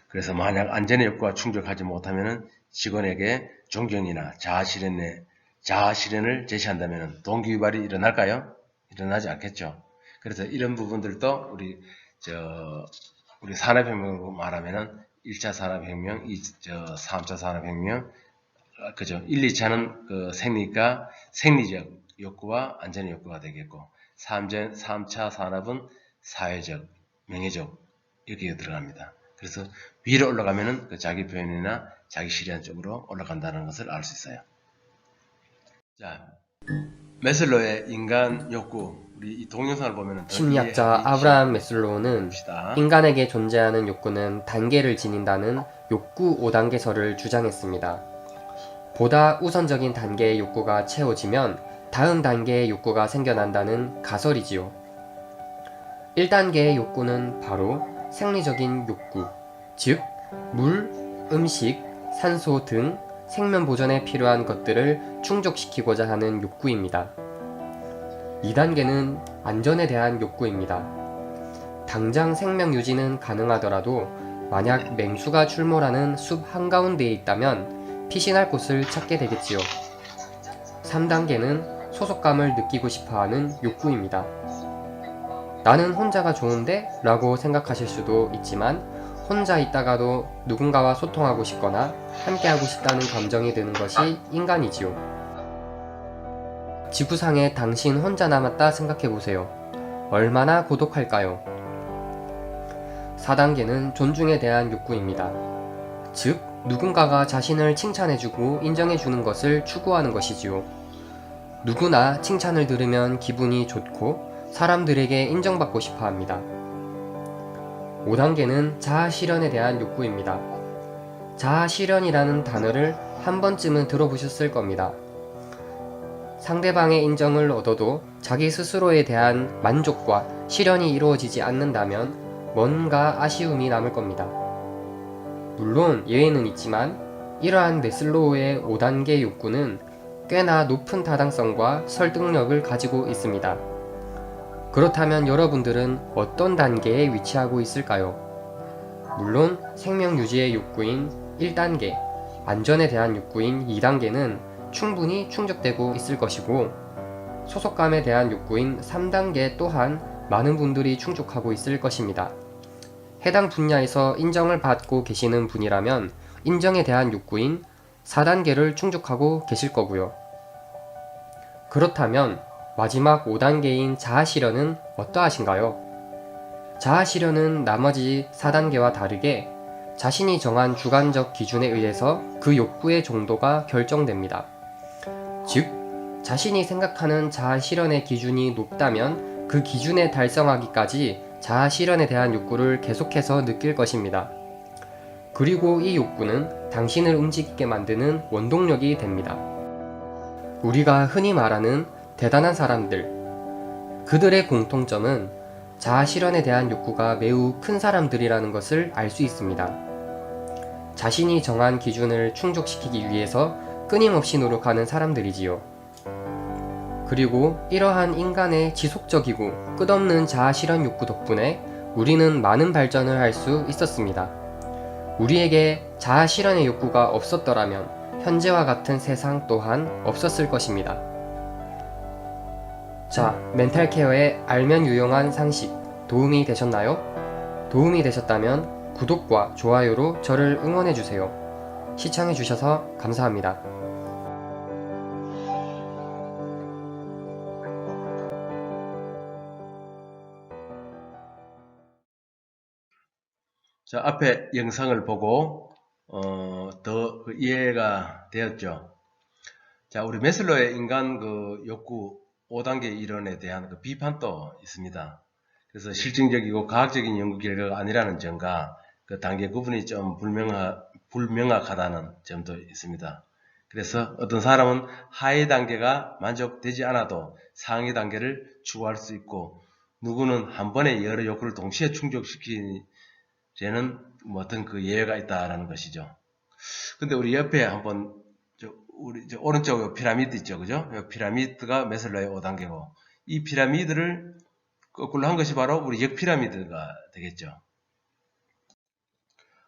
그래서 만약 안전의 욕구가 충족하지 못하면 직원에게 존경이나 자아 실현을 제시한다면 동기유발이 일어날까요? 일어나지 않겠죠. 그래서 이런 부분들도 우리 산업혁명으로 말하면은 1차 산업혁명, 3차 산업혁명, 그죠? 1, 2차는 생리적 욕구와 안전의 욕구가 되겠고, 3차 산업은 사회적, 명예적, 여기에 들어갑니다. 그래서 위로 올라가면은 자기 표현이나 자기 실현 쪽으로 올라간다는 것을 알 수 있어요. 자, 메슬로의 인간 욕구, 우리 이 동영상을 보면은 심리학자 아브라함 메슬로우는 인간에게 존재하는 욕구는 단계를 지닌다는 욕구 5단계설을 주장했습니다. 보다 우선적인 단계의 욕구가 채워지면 다음 단계의 욕구가 생겨난다는 가설이지요. 1단계의 욕구는 바로 생리적인 욕구, 즉 물, 음식, 산소 등 생명 보존에 필요한 것들을 충족시키고자 하는 욕구입니다. 2단계는 안전에 대한 욕구입니다. 당장 생명 유지는 가능하더라도 만약 맹수가 출몰하는 숲 한가운데에 있다면 피신할 곳을 찾게 되겠지요. 3단계는 소속감을 느끼고 싶어하는 욕구입니다. 나는 혼자가 좋은데? 라고 생각하실 수도 있지만 혼자 있다가도 누군가와 소통하고 싶거나 함께하고 싶다는 감정이 드는 것이 인간이지요. 지구상에 당신 혼자 남았다 생각해보세요. 얼마나 고독할까요? 4단계는 존중에 대한 욕구입니다. 즉, 누군가가 자신을 칭찬해주고 인정해주는 것을 추구하는 것이지요. 누구나 칭찬을 들으면 기분이 좋고 사람들에게 인정받고 싶어 합니다. 5단계는 자아실현에 대한 욕구입니다. 자아실현이라는 단어를 한 번쯤은 들어보셨을 겁니다. 상대방의 인정을 얻어도 자기 스스로에 대한 만족과 실현이 이루어지지 않는다면 뭔가 아쉬움이 남을 겁니다. 물론 예외는 있지만 이러한 매슬로우의 5단계 욕구는 꽤나 높은 타당성과 설득력을 가지고 있습니다. 그렇다면 여러분들은 어떤 단계에 위치하고 있을까요? 물론 생명 유지의 욕구인 1단계, 안전에 대한 욕구인 2단계는 충분히 충족되고 있을 것이고 소속감에 대한 욕구인 3단계 또한 많은 분들이 충족하고 있을 것입니다. 해당 분야에서 인정을 받고 계시는 분이라면 인정에 대한 욕구인 4단계를 충족하고 계실 거고요. 그렇다면 마지막 5단계인 자아실현은 어떠하신가요? 자아실현은 나머지 4단계와 다르게 자신이 정한 주관적 기준에 의해서 그 욕구의 정도가 결정됩니다. 즉, 자신이 생각하는 자아실현의 기준이 높다면 그 기준에 달성하기까지 자아실현에 대한 욕구를 계속해서 느낄 것입니다. 그리고 이 욕구는 당신을 움직이게 만드는 원동력이 됩니다. 우리가 흔히 말하는 대단한 사람들, 그들의 공통점은 자아실현에 대한 욕구가 매우 큰 사람들이라는 것을 알 수 있습니다. 자신이 정한 기준을 충족시키기 위해서 끊임없이 노력하는 사람들이지요. 그리고 이러한 인간의 지속적이고 끝없는 자아실현 욕구 덕분에 우리는 많은 발전을 할 수 있었습니다. 우리에게 자아실현의 욕구가 없었더라면 현재와 같은 세상 또한 없었을 것입니다. 자, 멘탈 케어의 알면 유용한 상식 도움이 되셨나요? 도움이 되셨다면 구독과 좋아요로 저를 응원해주세요. 시청해주셔서 감사합니다. 자, 앞에 영상을 보고 더 이해가 되었죠. 자, 우리 매슬로의 인간 그 욕구 5단계 이론에 대한 그 비판도 있습니다. 그래서 실증적이고 과학적인 연구 결과가 아니라는 점과 그 단계 구분이 좀 불명확하다는 점도 있습니다. 그래서 어떤 사람은 하위 단계가 만족되지 않아도 상위 단계를 추구할 수 있고, 누구는 한 번에 여러 욕구를 동시에 충족시키는 어떤 그 예외가 있다라는 것이죠. 근데 우리 옆에 한번 우리 오른쪽 피라미드 있죠, 그죠? 피라미드가 매슬로의 5단계고, 이 피라미드를 거꾸로 한 것이 바로 우리 역피라미드가 되겠죠.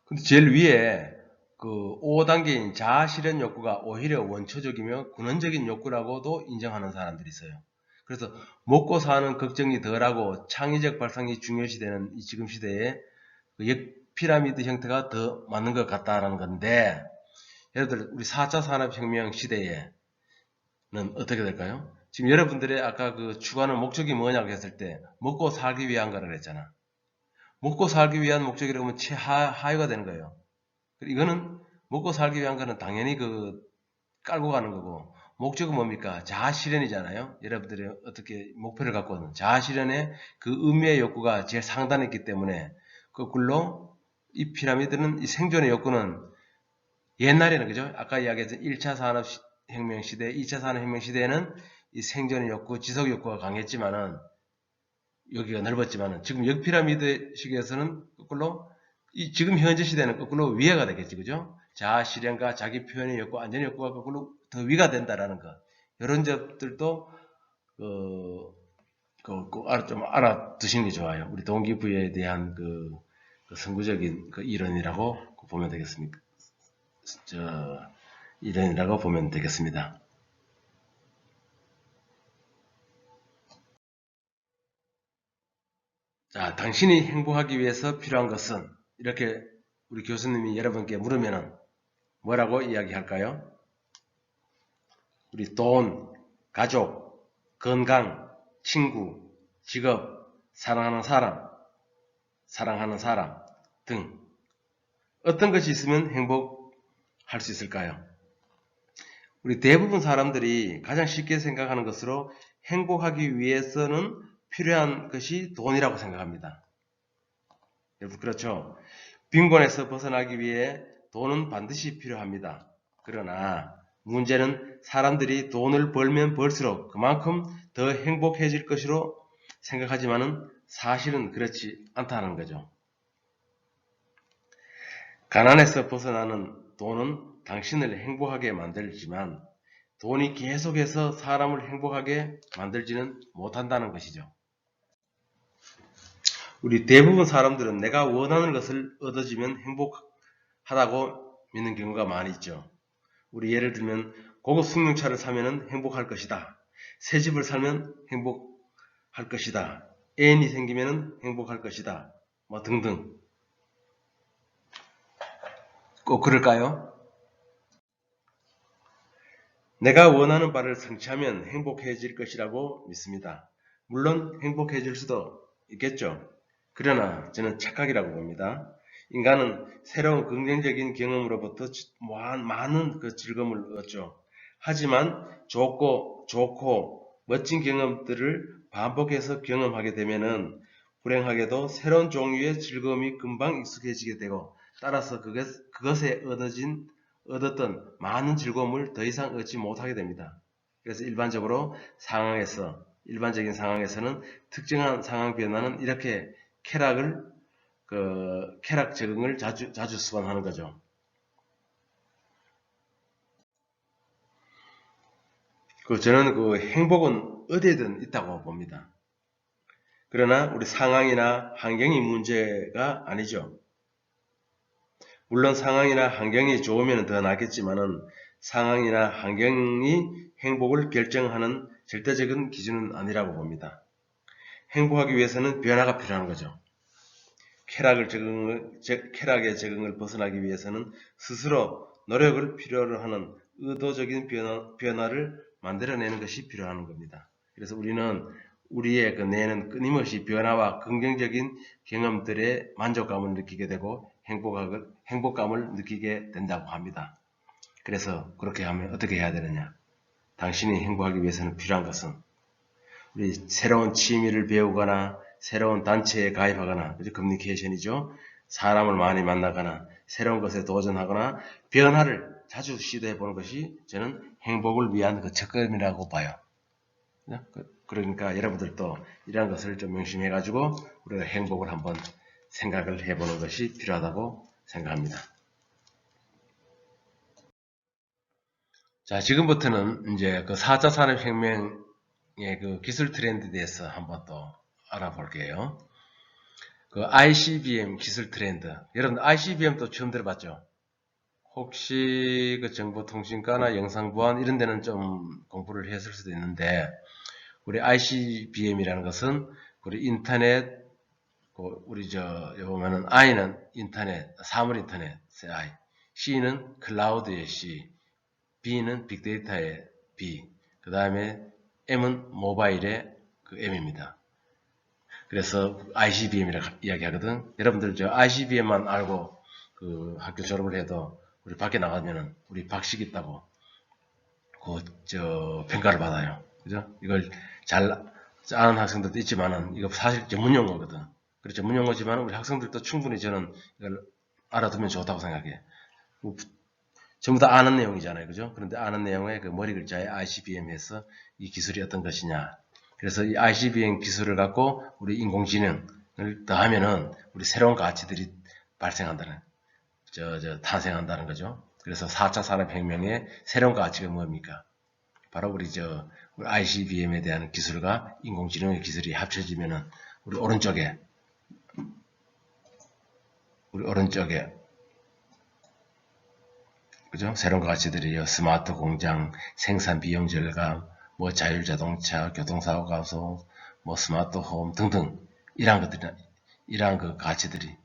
근데 제일 위에 그 5단계인 자아실현 욕구가 오히려 원초적이며 근원적인 욕구라고도 인정하는 사람들이 있어요. 그래서 먹고 사는 걱정이 덜하고 창의적 발상이 중요시되는 이 지금 시대에 그 역피라미드 형태가 더 맞는 것 같다라는 건데, 예를 들어 우리 4차 산업혁명 시대에는 어떻게 될까요? 지금 여러분들의 아까 그 추구하는 목적이 뭐냐고 했을 때 먹고 살기 위한 거라 그랬잖아. 먹고 살기 위한 목적이라고 하면 최하위가 되는 거예요. 이거는 먹고 살기 위한 거는 당연히 그 깔고 가는 거고, 목적은 뭡니까? 자아실현이잖아요. 여러분들이 어떻게 목표를 갖고 있는 자아실현의 그 의미의 욕구가 제일 상단에 있기 때문에, 거꾸로 이 피라미드는 이 생존의 욕구는 옛날에는, 그죠? 아까 이야기했던 1차 산업혁명 시대, 2차 산업혁명 시대에는 이 생존의 욕구, 지속 욕구가 강했지만은, 여기가 넓었지만은, 지금 역피라미드 시기에서는 거꾸로, 지금 현재 시대는 거꾸로 위에가 되겠지, 그죠? 자아 실현과 자기 표현의 욕구, 안전 욕구가 그걸로 더 위가 된다라는 것. 이런 점들도 좀 알아두시는 게 좋아요. 우리 동기부여에 대한 그 선구적인 그 이론이라고 보면 되겠습니까? 이론이라고 보면 되겠습니다. 자, 당신이 행복하기 위해서 필요한 것은 이렇게 우리 교수님이 여러분께 물으면은 뭐라고 이야기할까요? 우리 돈, 가족, 건강, 친구, 직업, 사랑하는 사람 등 어떤 것이 있으면 행복할 수 있을까요? 우리 대부분 사람들이 가장 쉽게 생각하는 것으로 행복하기 위해서는 필요한 것이 돈이라고 생각합니다. 여러분 그렇죠? 빈곤에서 벗어나기 위해 돈은 반드시 필요합니다. 그러나 문제는 사람들이 돈을 벌면 벌수록 그만큼 더 행복해질 것으로 생각하지만은 사실은 그렇지 않다는 거죠. 가난에서 벗어나는 돈은 당신을 행복하게 만들지만 돈이 계속해서 사람을 행복하게 만들지는 못한다는 것이죠. 우리 대부분 사람들은 내가 원하는 것을 얻어지면 행복하다고 믿는 경우가 많이 있죠. 우리 예를 들면 고급 승용차를 사면 행복할 것이다. 새 집을 살면 행복할 것이다. 애인이 생기면 행복할 것이다. 뭐 등등. 꼭 그럴까요? 내가 원하는 바를 성취하면 행복해질 것이라고 믿습니다. 물론 행복해질 수도 있겠죠. 그러나 저는 착각이라고 봅니다. 인간은 새로운 긍정적인 경험으로부터 많은 그 즐거움을 얻죠. 하지만 좋고 멋진 경험들을 반복해서 경험하게 되면은 불행하게도 새로운 종류의 즐거움이 금방 익숙해지게 되고 따라서 그것에 얻었던 많은 즐거움을 더 이상 얻지 못하게 됩니다. 그래서 일반적인 상황에서는 특정한 상황 변화는 이렇게 쾌락 적응을 자주 수반하는 거죠. 저는 행복은 어디에든 있다고 봅니다. 그러나 우리 상황이나 환경이 문제가 아니죠. 물론 상황이나 환경이 좋으면 더 낫겠지만은 상황이나 환경이 행복을 결정하는 절대적인 기준은 아니라고 봅니다. 행복하기 위해서는 변화가 필요한 거죠. 쾌락의 적응을 벗어나기 위해서는 스스로 노력을 필요로 하는 의도적인 변화를 만들어내는 것이 필요한 겁니다. 그래서 우리는 우리의 뇌는 끊임없이 변화와 긍정적인 경험들의 만족감을 느끼게 되고 행복감을 느끼게 된다고 합니다. 그래서 그렇게 하면 어떻게 해야 되느냐? 당신이 행복하기 위해서는 필요한 것은 우리 새로운 취미를 배우거나 새로운 단체에 가입하거나 커뮤니케이션이죠. 사람을 많이 만나거나 새로운 것에 도전하거나 변화를 자주 시도해 보는 것이 저는 행복을 위한 첫걸음이라고 봐요. 그러니까 여러분들도 이러한 것을 좀 명심해 가지고 우리가 행복을 한번 생각을 해보는 것이 필요하다고 생각합니다. 자, 지금부터는 이제 4차 산업혁명의 기술 트렌드에 대해서 한번 또 알아볼게요. ICBM 기술 트렌드. 여러분, ICBM 또 처음 들어봤죠? 혹시 정보통신과나 영상보안 이런 데는 좀 공부를 했을 수도 있는데, 우리 ICBM이라는 것은 우리 인터넷, 여기 보면은 I는 인터넷, 사물 인터넷의 I, C는 클라우드의 C, B는 빅데이터의 B, 그 다음에 M은 모바일의 M입니다. 그래서 ICBM이라고 이야기하거든. 여러분들 ICBM만 알고 학교 졸업을 해도 우리 밖에 나가면은 우리 박식 있다고 평가를 받아요. 그죠? 이걸 잘 아는 학생들도 있지만은 이거 사실 전문 용어거든. 그렇죠. 전문 용어지만 우리 학생들도 충분히 저는 이걸 알아두면 좋다고 생각해. 전부 다 아는 내용이잖아요. 그죠? 그런데 아는 내용에 머리 글자에 ICBM에서 이 기술이 어떤 것이냐. 그래서 이 ICBM 기술을 갖고 우리 인공지능을 더하면은 우리 새로운 가치들이 발생한다는 탄생한다는 거죠. 그래서 4차 산업혁명의 새로운 가치가 뭡니까? 바로 우리 ICBM에 대한 기술과 인공지능의 기술이 합쳐지면은 우리 오른쪽에 그죠? 새로운 가치들이요. 스마트 공장, 생산 비용 절감, 뭐 자율자동차, 교통사고 감소, 뭐 스마트홈 등등 이러한 그 가치들이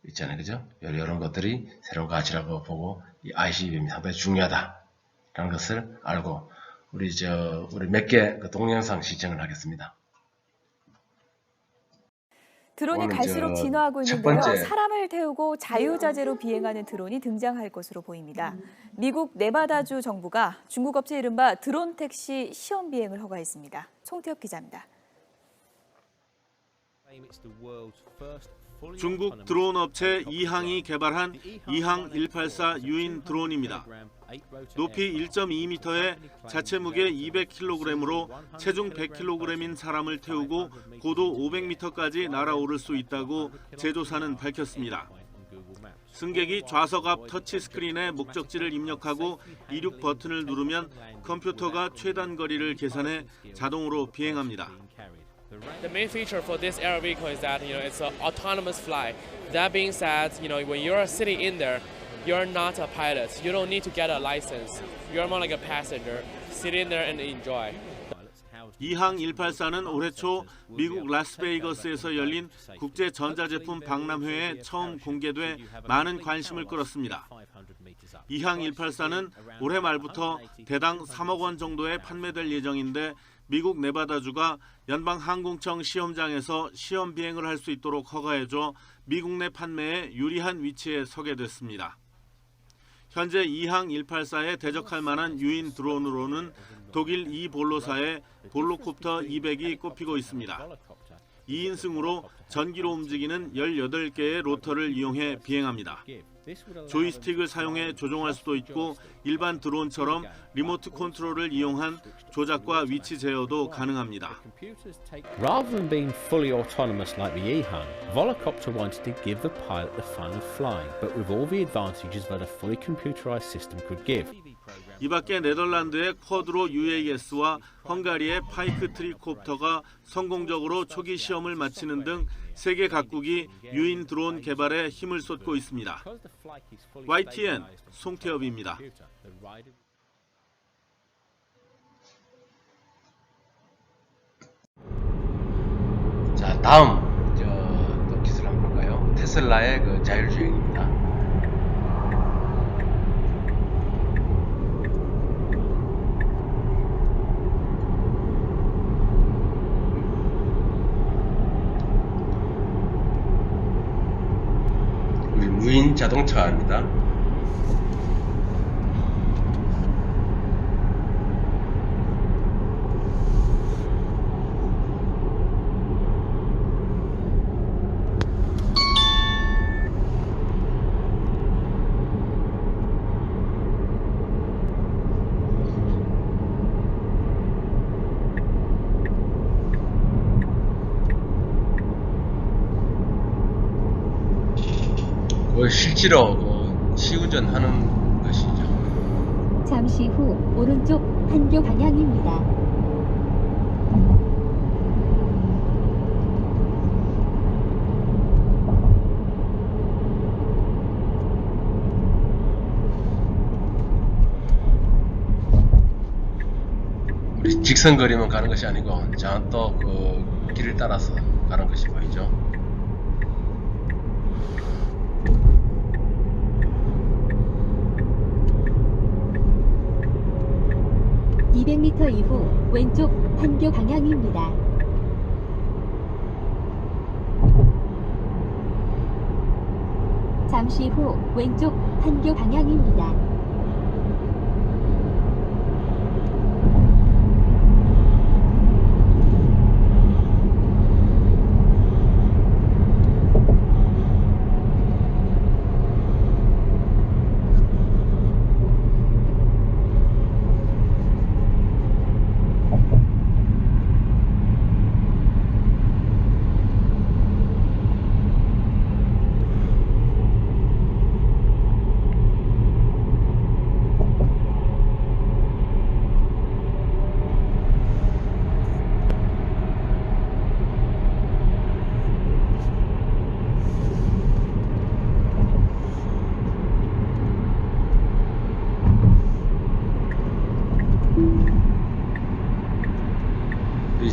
있잖아요. 그죠? 이런 것들이 새로운 가치라고 보고 이 ICBM이 상당히 중요하다라는 것을 알고 우리 몇 개 동영상 시청을 하겠습니다. 드론이 갈수록 진화하고 첫 있는데요. 번째. 사람을 태우고 자유자재로 비행하는 드론이 등장할 것으로 보입니다. 미국 네바다주 정부가 중국 업체 이른바 드론 택시 시험 비행을 허가했습니다. 송태엽 기자입니다. 중국 드론 업체 이항이 개발한 이항 184 유인 드론입니다. 높이 1.2m에 자체 무게 200kg으로 체중 100kg인 사람을 태우고 고도 500m까지 날아오를 수 있다고 제조사는 밝혔습니다. 승객이 좌석 앞 터치 스크린에 목적지를 입력하고 이륙 버튼을 누르면 컴퓨터가 최단 거리를 계산해 자동으로 비행합니다. The main feature for this air vehicle is that it's an autonomous flight. That being said, when you're sitting in there, you're not a pilot. You don't need to get a license. You're more like a passenger. Sit in there and enjoy. 이항 184는 올해 초 미국 라스베이거스에서 열린 국제 전자제품 박람회에 처음 공개돼 많은 관심을 끌었습니다. 이항 184는 올해 말부터 대당 3억 원 정도에 판매될 예정인데 미국 네바다주가 연방항공청 시험장에서 시험 비행을 할 수 있도록 허가해줘 미국 내 판매에 유리한 위치에 서게 됐습니다. 현재 이항 184에 대적할 만한 유인 드론으로는 독일 이볼로사의 볼로콥터 200이 꼽히고 있습니다. 2인승으로 전기로 움직이는 18개의 로터를 이용해 비행합니다. 조이스틱을 사용해 조종할 수도 있고 일반 드론처럼 리모트 컨트롤을 이용한 조작과 위치 제어도 가능합니다. Rather than being fully autonomous like the EHang, Volocopter wanted to give the pilot the fun of flying, but with all the advantages that a fully computerized system could give. 이 밖에 네덜란드의 쿼드로 UAS와 헝가리의 파이크 트리콥터가 성공적으로 초기 시험을 마치는 등 세계 각국이 유인 드론 개발에 힘을 쏟고 있습니다. YTN 송태엽입니다. 자, 다음 또 기술 한번 볼까요? 테슬라의 그 자율주행입니다. 무인 자동차입니다. 실제로 시운전하는 것이죠. 잠시 후 오른쪽 판교 방향입니다. 우리 직선거리만 가는 것이 아니고 또 그 길을 따라서 가는 것이 보이죠. 200m 이후 왼쪽 판교 방향입니다. 잠시 후 왼쪽 판교 방향입니다.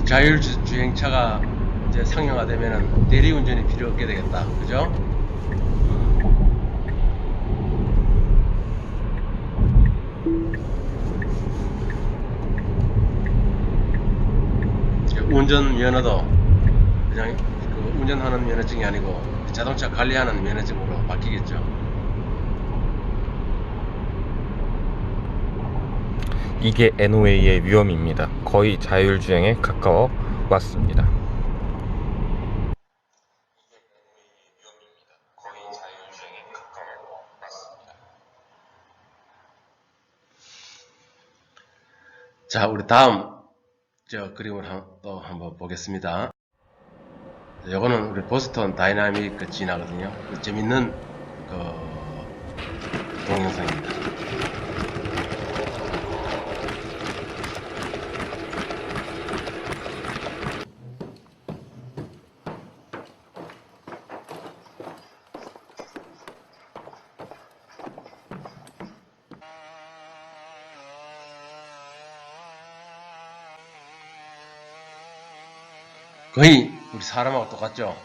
자율주행차가 이제 상용화되면은 대리운전이 필요 없게 되겠다. 그죠? 운전면허도 그냥 그 운전하는 면허증이 아니고 자동차 관리하는 면허증으로 바뀌겠죠. 이게 NOA의 위험입니다. 거의 자율주행에 가까워 왔습니다. 자, 우리 다음 그림을 또 한번 보겠습니다. 요거는 우리 보스턴 다이나믹 그 진화거든요. 재밌는 동영상입니다. 거의 우리 사람하고 똑같죠?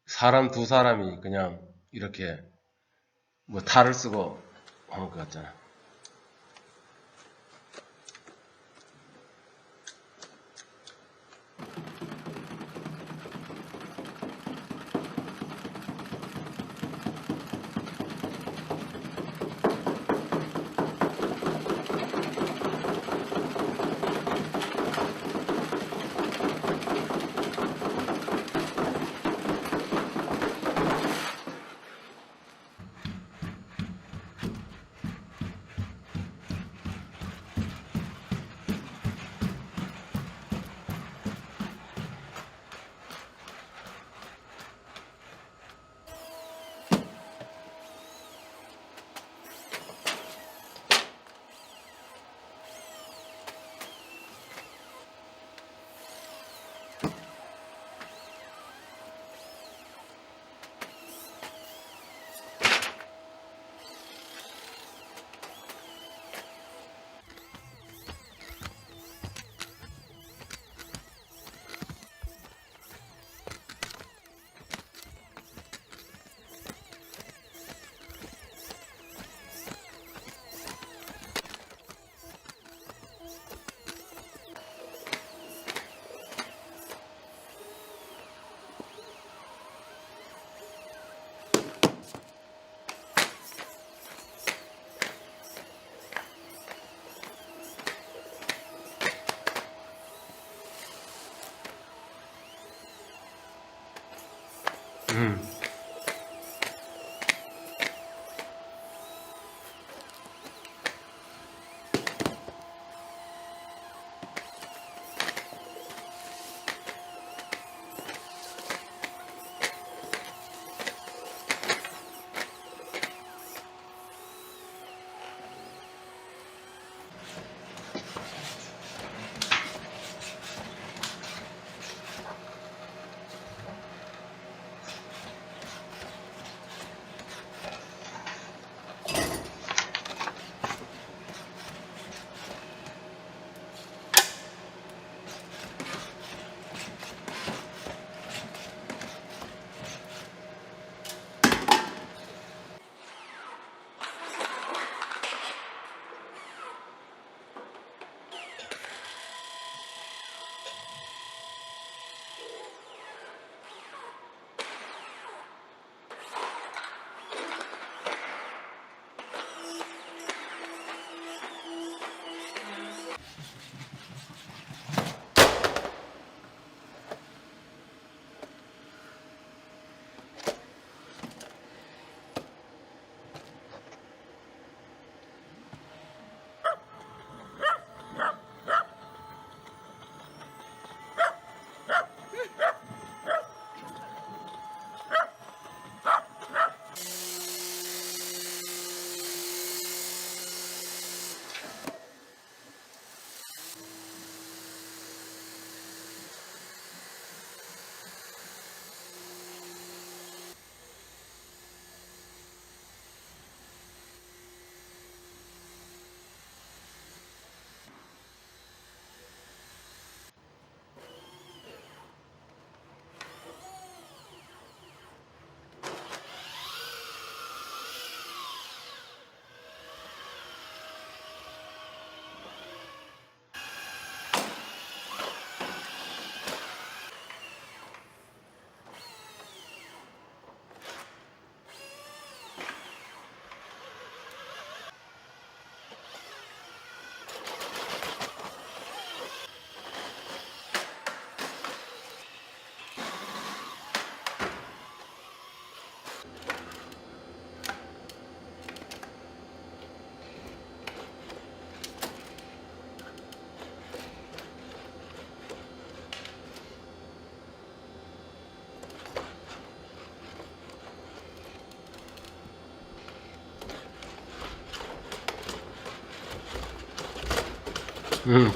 사람 두 사람이 그냥 이렇게 뭐 탈을 쓰고 하는 것 같잖아.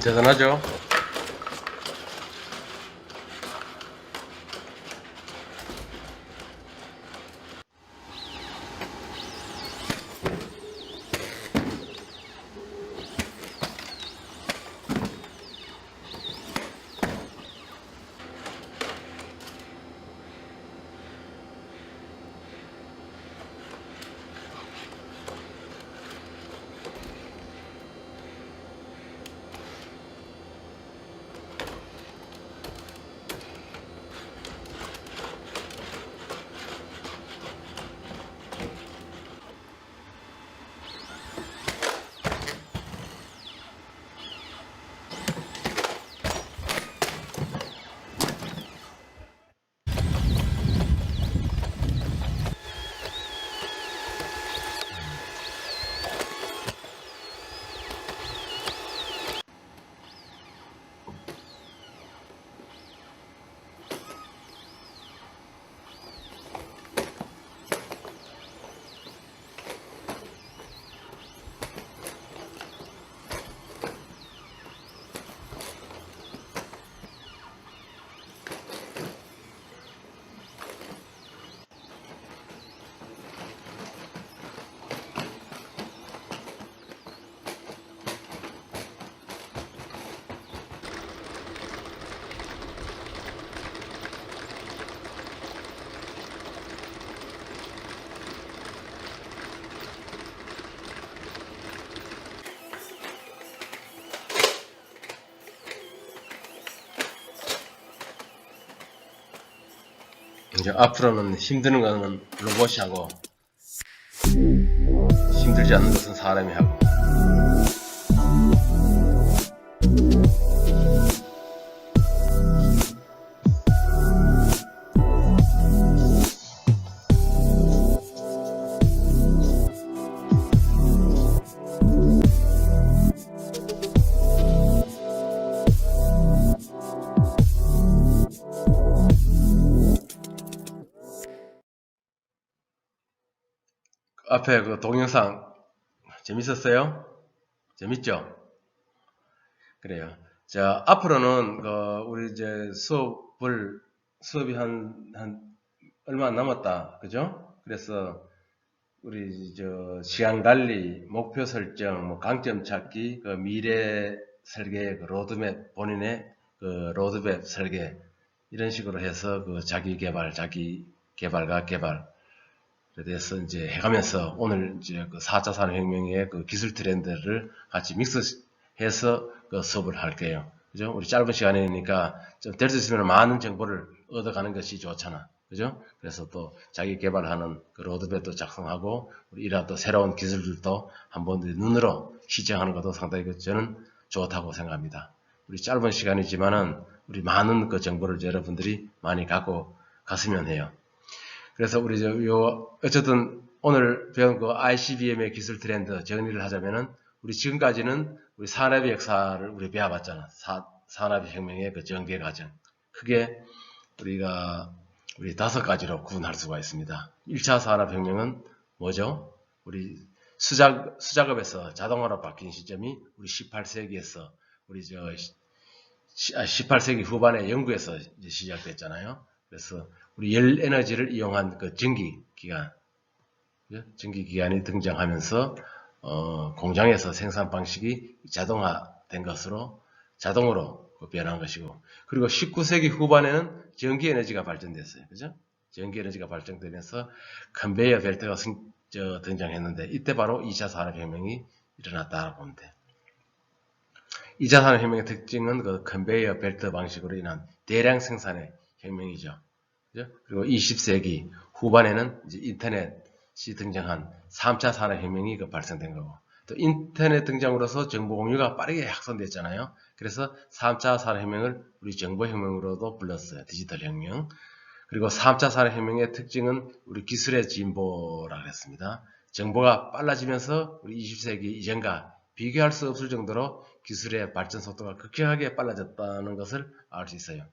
대단하죠. 이제 앞으로는 힘드는 거는 로봇이 하고 힘들지 않는 것은 사람이 하고. 앞에 그 동영상 재밌었어요? 재밌죠? 그래요. 자, 앞으로는 우리 이제 수업이 한 얼마 안 남았다, 그죠? 그래서 우리 시간 관리, 목표 설정, 뭐 강점 찾기, 그 미래 설계, 그 로드맵, 본인의 그 로드맵 설계 이런 식으로 해서 그 자기 개발과 개발에 대해서 이제 해가면서 오늘 이제 그 4차 산업혁명의 그 기술 트렌드를 같이 믹스해서 그 수업을 할게요. 그죠? 우리 짧은 시간이니까 좀 될 수 있으면 많은 정보를 얻어가는 것이 좋잖아. 그죠? 그래서 또 자기 개발하는 그 로드맵도 작성하고 우리 이런 또 새로운 기술들도 한번 눈으로 시청하는 것도 상당히 저는 좋다고 생각합니다. 우리 짧은 시간이지만은 우리 많은 그 정보를 여러분들이 많이 갖고 갔으면 해요. 그래서 우리 어쨌든 오늘 배운 그 ICBM의 기술 트렌드 정리를 하자면은 우리 지금까지는 우리 산업의 역사를 우리 배워봤잖아. 산업혁명의 그 전개 과정. 크게 우리 5가지로 구분할 수가 있습니다. 1차 산업혁명은 뭐죠? 우리 수작업에서 자동화로 바뀐 시점이 우리 18세기에서 우리 18세기 후반에 영국에서 이제 시작됐잖아요. 그래서 우리 열 에너지를 이용한 그 전기기관이 등장하면서 공장에서 생산 방식이 자동화된 것으로 자동으로 변한 것이고, 그리고 19세기 후반에는 전기에너지가 발전됐어요. 그죠? 전기에너지가 발전되면서 컨베이어 벨트가 등장했는데 이때 바로 2차 산업혁명이 일어났다고 보면 돼. 2차 산업혁명의 특징은 그 컨베이어 벨트 방식으로 인한 대량 생산의 혁명이죠. 그죠? 그리고 20세기 후반에는 이제 인터넷이 등장한 3차 산업혁명이 발생된 거고, 또 인터넷 등장으로서 정보 공유가 빠르게 확산됐잖아요. 그래서 3차 산업혁명을 우리 정보혁명으로도 불렀어요. 디지털 혁명. 그리고 3차 산업혁명의 특징은 우리 기술의 진보라고 했습니다. 정보가 빨라지면서 우리 20세기 이전과 비교할 수 없을 정도로 기술의 발전 속도가 급격하게 빨라졌다는 것을 알 수 있어요.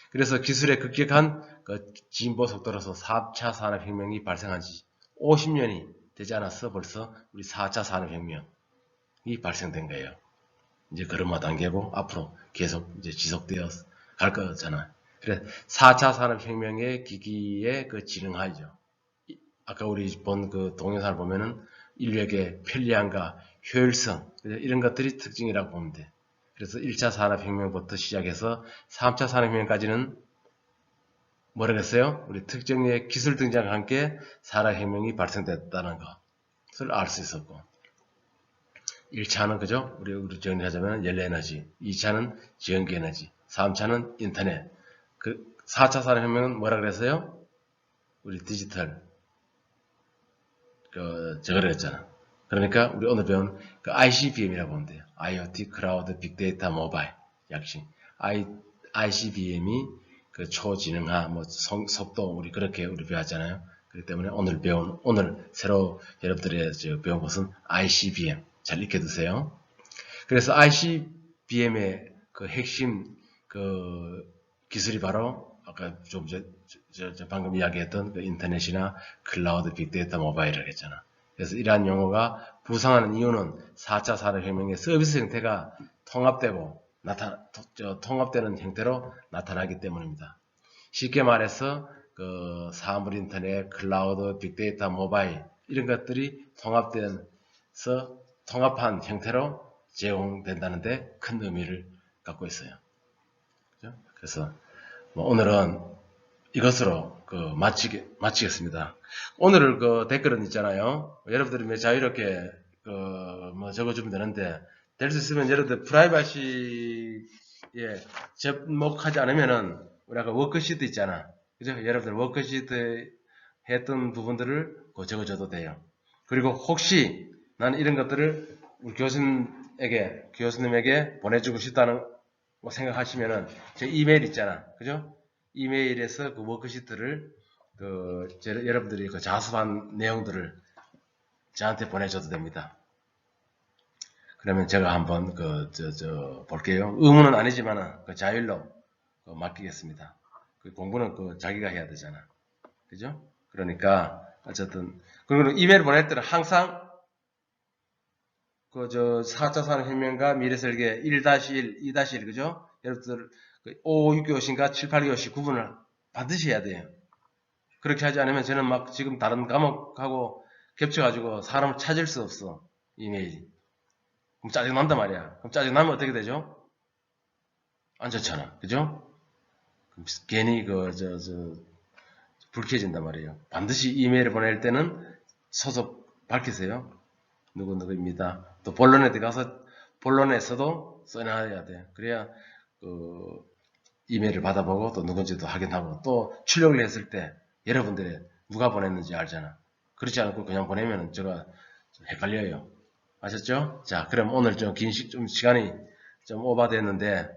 그래서 기술의 급격한 그 진보 속도로서 4차 산업혁명이 발생한 지 50년이 되지 않았어 벌써 우리 4차 산업혁명이 발생된 거예요. 이제 걸음마 단계고 앞으로 계속 이제 지속되어 갈 거잖아. 그래 4차 산업혁명의 기기의 그 지능하죠. 아까 우리 본 그 동영상을 보면은 인류에게 편리함과 효율성 이런 것들이 특징이라고 보면 돼. 그래서 1차 산업혁명부터 시작해서 3차 산업혁명까지는 뭐라고 했어요? 우리 특정의 기술 등장과 함께 산업혁명이 발생됐다는 것을 알 수 있었고 1차는 그죠? 우리 정리하자면 연료에너지, 2차는 전기에너지, 3차는 인터넷, 그 4차 산업혁명은 뭐라 그랬어요? 우리 디지털 저거를 했잖아. 그러니까 우리 오늘 배운 그 ICBM이라고 보면 돼요. IoT, 클라우드, 빅데이터, 모바일 약식. ICBM이 그 초지능화, 뭐 속도 우리 그렇게 우리 배웠잖아요. 그렇기 때문에 오늘 새로 여러분들이 배운 것은 ICBM. 잘 익혀두세요. 그래서 ICBM의 그 핵심 그 기술이 바로 아까 좀 방금 이야기했던 그 인터넷이나 클라우드, 빅데이터, 모바일을 했잖아. 그래서 이러한 용어가 부상하는 이유는 4차 산업혁명의 서비스 형태가 통합되고 통합되는 형태로 나타나기 때문입니다. 쉽게 말해서 그 사물 인터넷, 클라우드, 빅데이터, 모바일 이런 것들이 통합한 형태로 제공된다는데 큰 의미를 갖고 있어요. 그죠? 그래서 오늘은 이것으로 마치겠습니다. 오늘 그 댓글은 있잖아요. 여러분들이 자유롭게 적어주면 되는데 될 수 있으면 여러분들 프라이버시에 접목하지 않으면은 우리 아까 워크시트 있잖아. 그죠? 여러분들 워크시트 했던 부분들을 적어줘도 돼요. 그리고 혹시 나는 이런 것들을 우리 교수님에게 보내주고 싶다는 생각하시면은 제 이메일 있잖아. 그죠? 이메일에서 그 워크시트를 여러분들이 그 자습한 내용들을 저한테 보내줘도 됩니다. 그러면 제가 한번 볼게요. 의무는 아니지만은 그 자율로 맡기겠습니다. 그 공부는 자기가 해야 되잖아. 그죠? 그러니까 어쨌든 그리고 이메일 보낼 때는 항상 4차 산업혁명과 미래설계 1-1, 2-1 그죠? 여러분들 569교시인가 789교시 구분을 반드시 해야 돼요. 그렇게 하지 않으면 저는 막 지금 다른 과목하고 겹쳐가지고 사람을 찾을 수 없어. 이메일이. 그럼 짜증난단 말이야. 그럼 짜증나면 어떻게 되죠? 안 좋잖아. 그죠? 그럼 괜히 불쾌해진단 말이에요. 반드시 이메일을 보낼 때는 소속 밝히세요. 누구입니다. 또 본론에 들어가서 본론에서도 써놔야 돼. 그래야 이메일을 받아보고 또 누군지도 확인하고 또 출력을 했을 때 여러분들이 누가 보냈는지 알잖아. 그렇지 않고 그냥 보내면 제가 좀 헷갈려요. 아셨죠? 자, 그럼 오늘 좀 시간이 좀 오버됐는데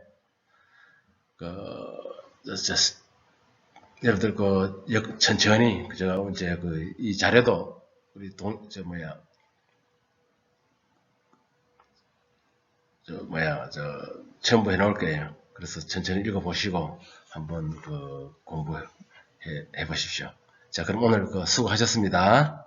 여러분들 천천히 제가 이제 이 자료도 우리 첨부해 놓을 거예요. 그래서 천천히 읽어보시고 한번 공부해 보십시오. 자, 그럼 오늘 수고하셨습니다.